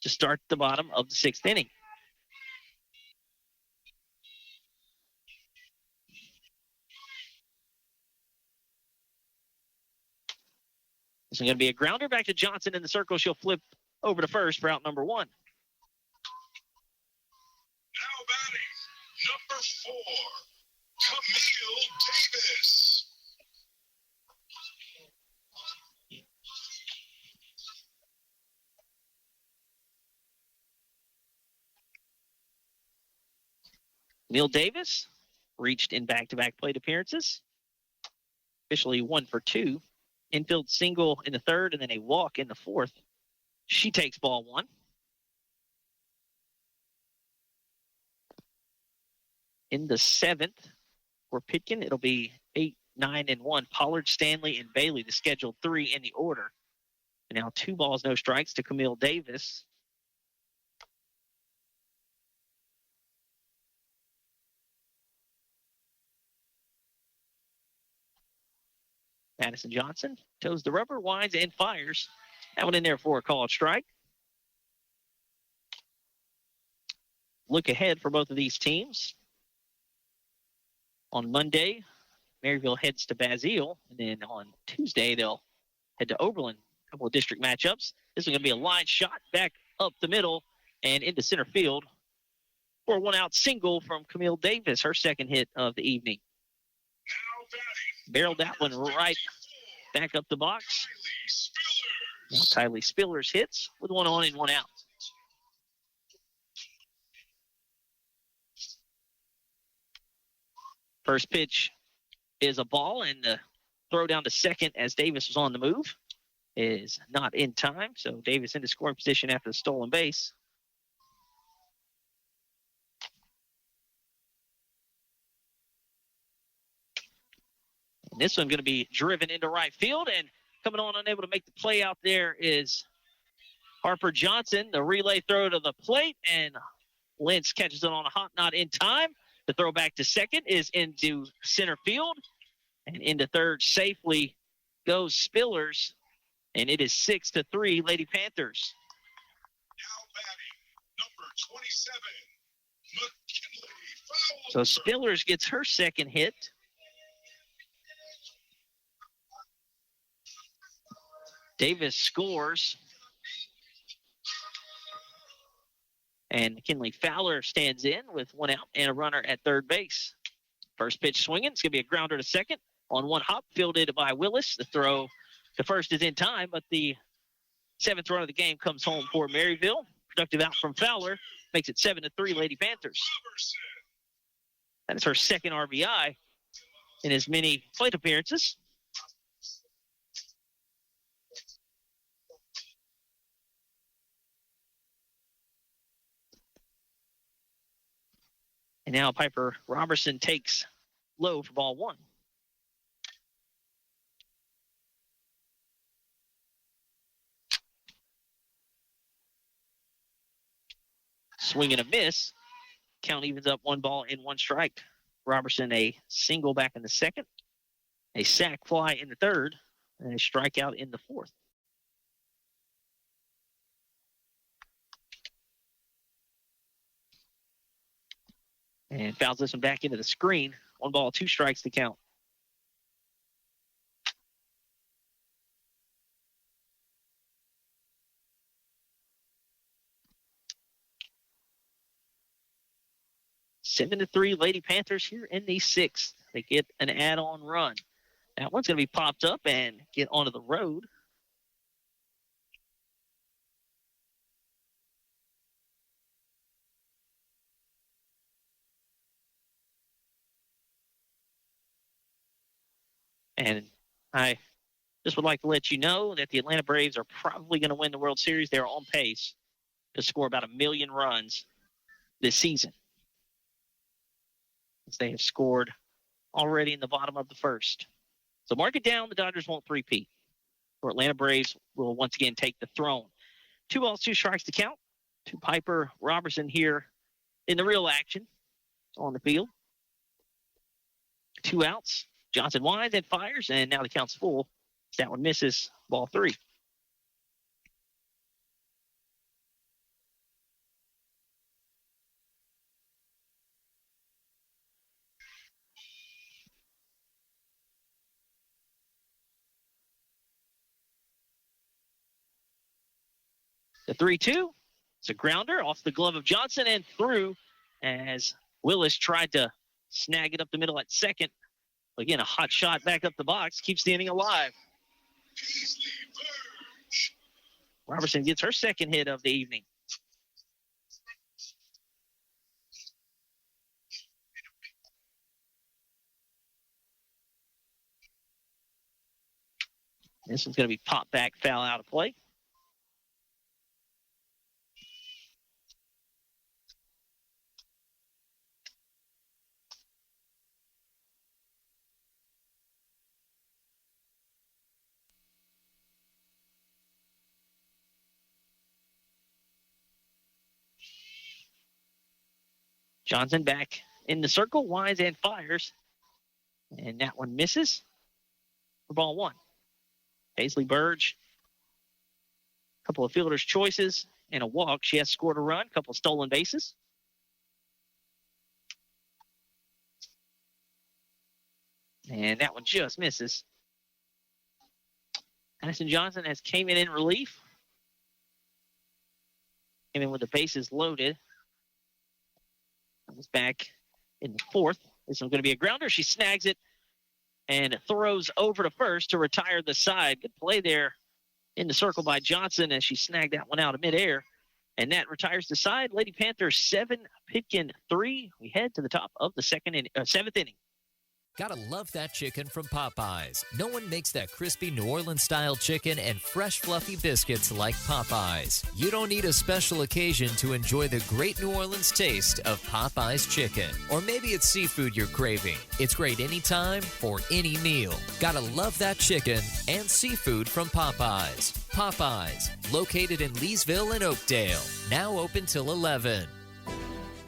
to start the bottom of the 6th inning. This is going to be a grounder back to Johnson in the circle. She'll flip over to first for out number 1. Now batting, number 4, Camille Davis. Neil Davis reached in back-to-back plate appearances. Officially 1 for 2. Infield single in the 3rd and then a walk in the 4th. She takes ball 1. In the 7th for Pitkin, it'll be 8, 9, and 1. Pollard, Stanley, and Bailey, the scheduled 3 in the order. And now 2 balls, no strikes to Camille Davis. Madison Johnson toes the rubber, winds, and fires. That one in there for a called strike. Look ahead for both of these teams. On Monday, Maryville heads to Basile, and then on Tuesday, they'll head to Oberlin. A couple of district matchups. This is going to be a line shot back up the middle and into center field for a one-out single from Camille Davis, her second hit of the evening. Barreled that one right back up the box. Now Kylie Spillers hits with one on and one out. First pitch is a ball, and the throw down to second as Davis was on the move is not in time. So Davis into scoring position after the stolen base. And this one going to be driven into right field, and coming on unable to make the play out there is Harper Johnson. The relay throw to the plate, and Lentz catches it on a hop, not in time. The throw back to second is into center field, and into third safely goes Spillers, and it is 6-3 Lady Panthers. Now batting, number 27, McKinley So Spillers gets her second hit. Davis scores. And McKinley Fowler stands in with one out and a runner at third base. First pitch swinging. It's going to be a grounder to second on one hop, fielded by Willis. The throw to first is in time, but the seventh run of the game comes home for Maryville. Productive out from Fowler makes it 7-3 Lady Panthers. That is her second RBI in as many plate appearances. And now Piper Robertson takes low for ball one. Swing and a miss. Count evens up 1 ball and 1 strike. Robertson a single back in the second, a sac fly in the third, and a strikeout in the fourth. And fouls this one back into the screen. 1 ball, 2 strikes to count. Seven to 3 Lady Panthers here in the 6th. They get an add-on run. That one's going to be popped up and get onto the road. And I just would like to let you know that the Atlanta Braves are probably going to win the World Series. They're on pace to score about 1 million runs this season, as they have scored already in the bottom of the first. So mark it down. The Dodgers won't three-peat. The Atlanta Braves will once again take the throne. 2 balls, 2 strikes to count to Piper Robertson here in the real action on the field. 2 outs. Johnson winds and fires, and now the count's full. That one misses, ball 3. The 3-2. It's a grounder off the glove of Johnson and through as Willis tried to snag it up the middle at second. Again, a hot shot back up the box keeps the inning alive. Robertson gets her second hit of the evening. This one's going to be popped back, foul out of play. Johnson back in the circle, winds and fires. And that one misses. for ball one. Paisley Burge, a couple of fielder's choices and a walk. She has scored a run, a couple of stolen bases. And that one just misses. Addison Johnson has came in relief. Came in with the bases loaded. Comes back in the fourth. This one's going to be a grounder. She snags it and throws over to first to retire the side. Good play there in the circle by Johnson as she snagged that one out of midair. And that retires the side. Lady Panthers 7, Pitkin 3. We head to the top of the seventh inning. Gotta love that chicken from Popeyes. No one makes that crispy New Orleans-style chicken and fresh, fluffy biscuits like Popeyes. You don't need a special occasion to enjoy the great New Orleans taste of Popeyes chicken. Or maybe it's seafood you're craving. It's great anytime for any meal. Gotta love that chicken and seafood from Popeyes. Popeyes, located in Leesville and Oakdale. Now open till 11.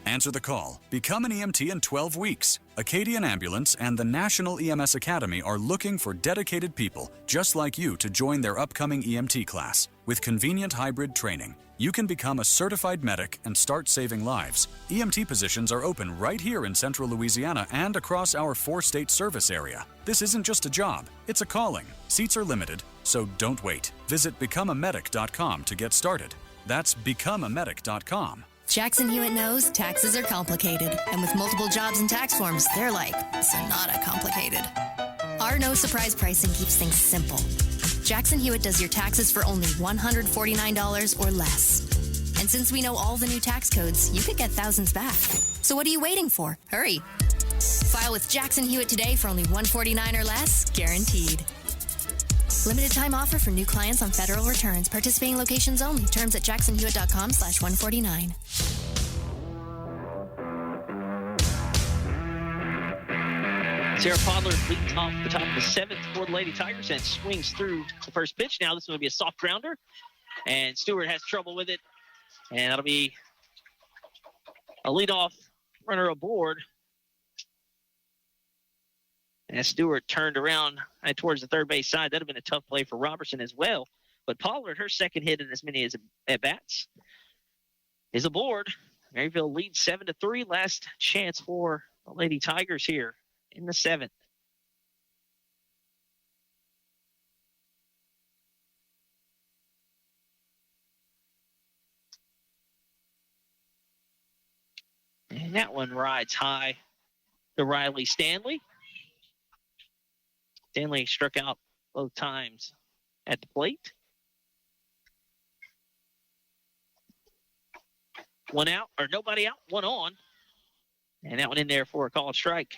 Answer the call. Become an EMT in 12 weeks. Acadian Ambulance and the National EMS Academy are looking for dedicated people just like you to join their upcoming EMT class. With convenient hybrid training, you can become a certified medic and start saving lives. EMT positions are open right here in central Louisiana and across our 4-state service area. This isn't just a job, it's a calling. Seats are limited, so don't wait. Visit becomeamedic.com to get started. That's becomeamedic.com. Jackson Hewitt knows taxes are complicated, and with multiple jobs and tax forms, they're like Sonata complicated. Our no surprise pricing keeps things simple. Jackson Hewitt does your taxes for only $149 or less. And since we know all the new tax codes, you could get thousands back. So what are you waiting for? Hurry. File with Jackson Hewitt today for only $149 or less, guaranteed. Limited time offer for new clients on federal returns. Participating locations only. Terms at jacksonhewitt.com/149. Sarah Pollard leads off the top of the seventh for the Lady Tigers and swings through the first pitch. Now this will be a soft grounder, and Stewart has trouble with it, and that'll be a leadoff runner aboard. As Stewart turned around towards the third base side, that would have been a tough play for Robertson as well. But Pollard, her second hit in as many as at-bats, is aboard. Maryville leads 7-3. Last chance for the Lady Tigers here in the seventh. And that one rides high to Riley Stanley. Stanley struck out both times at the plate. One out, or nobody out, one on. And that one in there for a called strike.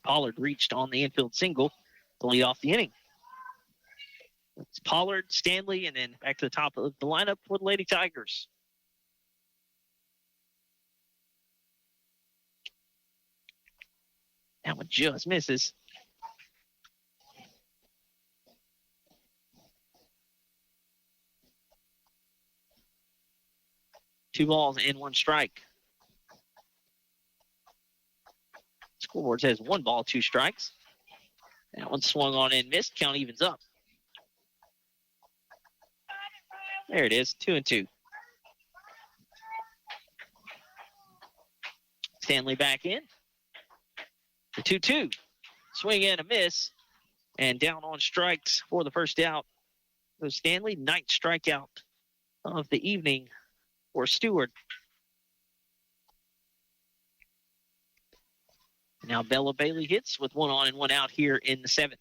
Pollard reached on the infield single to lead off the inning. It's Pollard, Stanley, and then back to the top of the lineup for the Lady Tigers. That one just misses. Two balls and one strike. Scoreboard says 1 ball, 2 strikes. That one swung on and missed. Count evens up. There it is, 2-2. Stanley back in. The 2-2. Swing and a miss. And down on strikes for the first out. So Stanley, 9th strikeout of the evening for Stewart. Now Bella Bailey hits with 1 on and 1 out here in the seventh.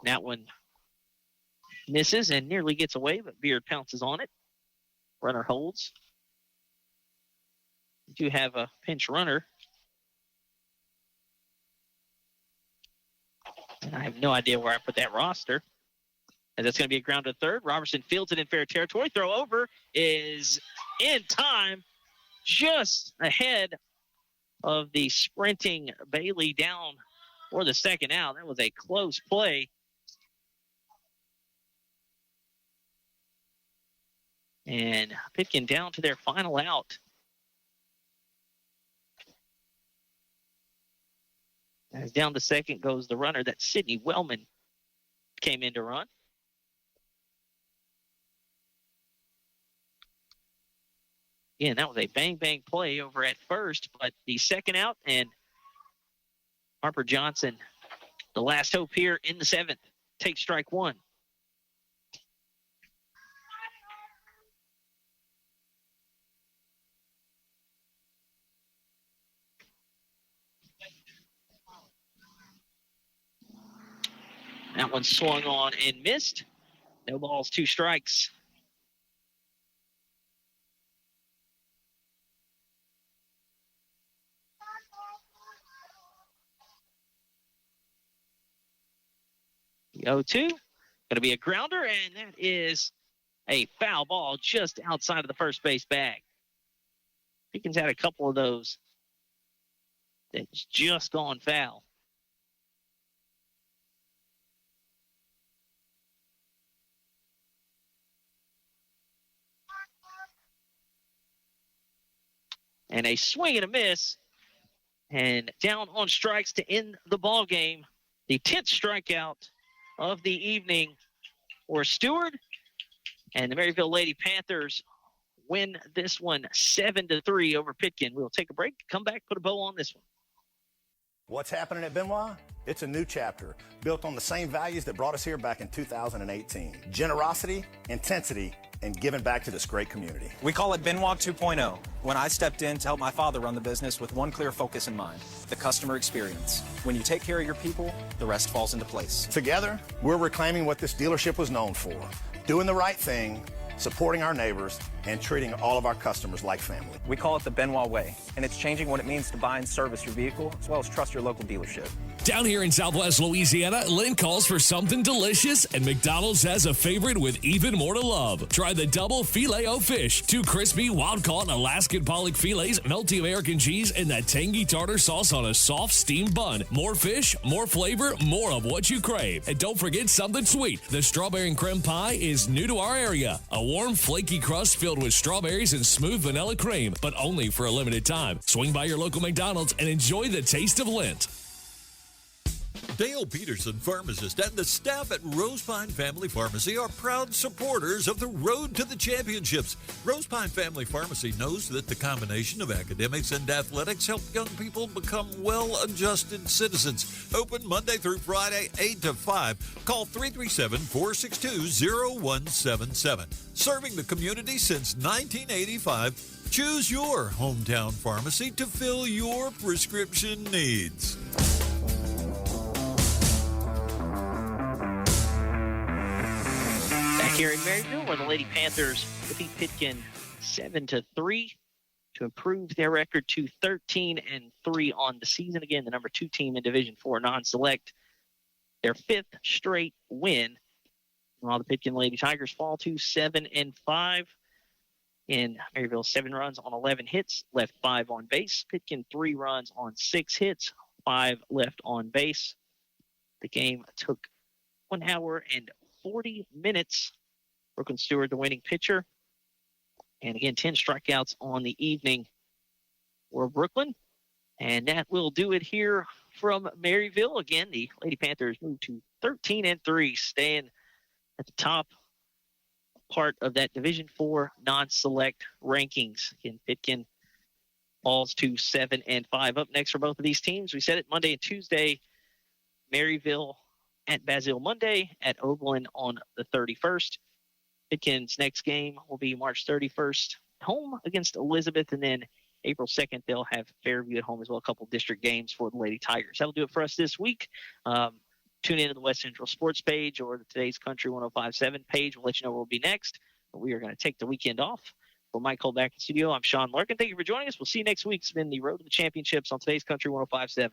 That one misses and nearly gets away, but Beard pounces on it. Runner holds. We do have a pinch runner. And I have no idea where I put that roster. And that's going to be a ground to third. Robertson fields it in fair territory. Throw over is in time, just ahead of the sprinting Bailey down for the second out. That was a close play. And Pitkin down to their final out. As down to second goes the runner that Sydney Wellman came in to run. Again, that was a bang-bang play over at first, but the second out, and Harper Johnson, the last hope here in the seventh, takes strike one. That one swung on and missed. No balls, 2 strikes. The 0-2, going to be a grounder, and that is a foul ball just outside of the first base bag. Pickens had a couple of those that's just gone foul. And a swing and a miss, and down on strikes to end the ball game. The 10th strikeout of the evening for Stewart, and the Maryville Lady Panthers win this one 7-3 over Pitkin. We'll take a break, come back, put a bow on this one. What's happening at Benoit? It's a new chapter built on the same values that brought us here back in 2018. Generosity, intensity, and giving back to this great community. We call it Benoit 2.0. When I stepped in to help my father run the business with one clear focus in mind, the customer experience. When you take care of your people, the rest falls into place. Together, we're reclaiming what this dealership was known for, doing the right thing, supporting our neighbors, and treating all of our customers like family. We call it the Benoit way, and it's changing what it means to buy and service your vehicle, as well as trust your local dealership. Down here in Southwest Louisiana, Lynn calls for something delicious, and McDonald's has a favorite with even more to love. Try the double Filet-O-Fish, 2 crispy, wild-caught Alaskan pollock fillets, melty American cheese, and that tangy tartar sauce on a soft steamed bun. More fish, more flavor, more of what you crave. And don't forget something sweet. The strawberry and creme pie is new to our area. A warm, flaky crust filled with strawberries and smooth vanilla cream, but only for a limited time. Swing by your local McDonald's and enjoy the taste of Lent. Dale Peterson, pharmacist, and the staff at Rosepine Family Pharmacy are proud supporters of the Road to the Championships. Rosepine Family Pharmacy knows that the combination of academics and athletics help young people become well-adjusted citizens. Open Monday through Friday, 8 to 5. Call 337-462-0177. Serving the community since 1985, choose your hometown pharmacy to fill your prescription needs. Here in Maryville, where the Lady Panthers defeat Pitkin 7-3 to improve their record to 13-3 on the season. Again, the number 2 team in Division 4 non-select, their 5th straight win. While the Pitkin Lady Tigers fall to 7-5 in Maryville, 7 runs on 11 hits, left 5 on base. Pitkin 3 runs on 6 hits, 5 left on base. The game took 1 hour and 40 minutes. Brooklyn Stewart, the winning pitcher. And again, 10 strikeouts on the evening for Brooklyn. And that will do it here from Maryville. Again, the Lady Panthers move to 13-3, staying at the top part of that Division 4 non-select rankings. Again, Pitkin falls to 7-5. Up next for both of these teams, we said it Monday and Tuesday, Maryville at Basile Monday, at Oberlin on the 31st. Pitkin's next game will be March 31st, home against Elizabeth, and then April 2nd, they'll have Fairview at home as well, a couple district games for the Lady Tigers. That'll do it for us this week. Tune in to the West Central Sports page or the Today's Country 105.7 page. We'll let you know where we'll be next. But we are going to take the weekend off. For Mike Cole back in the studio, I'm Sean Larken. Thank you for joining us. We'll see you next week. It's been the Road to the Championships on Today's Country 105.7.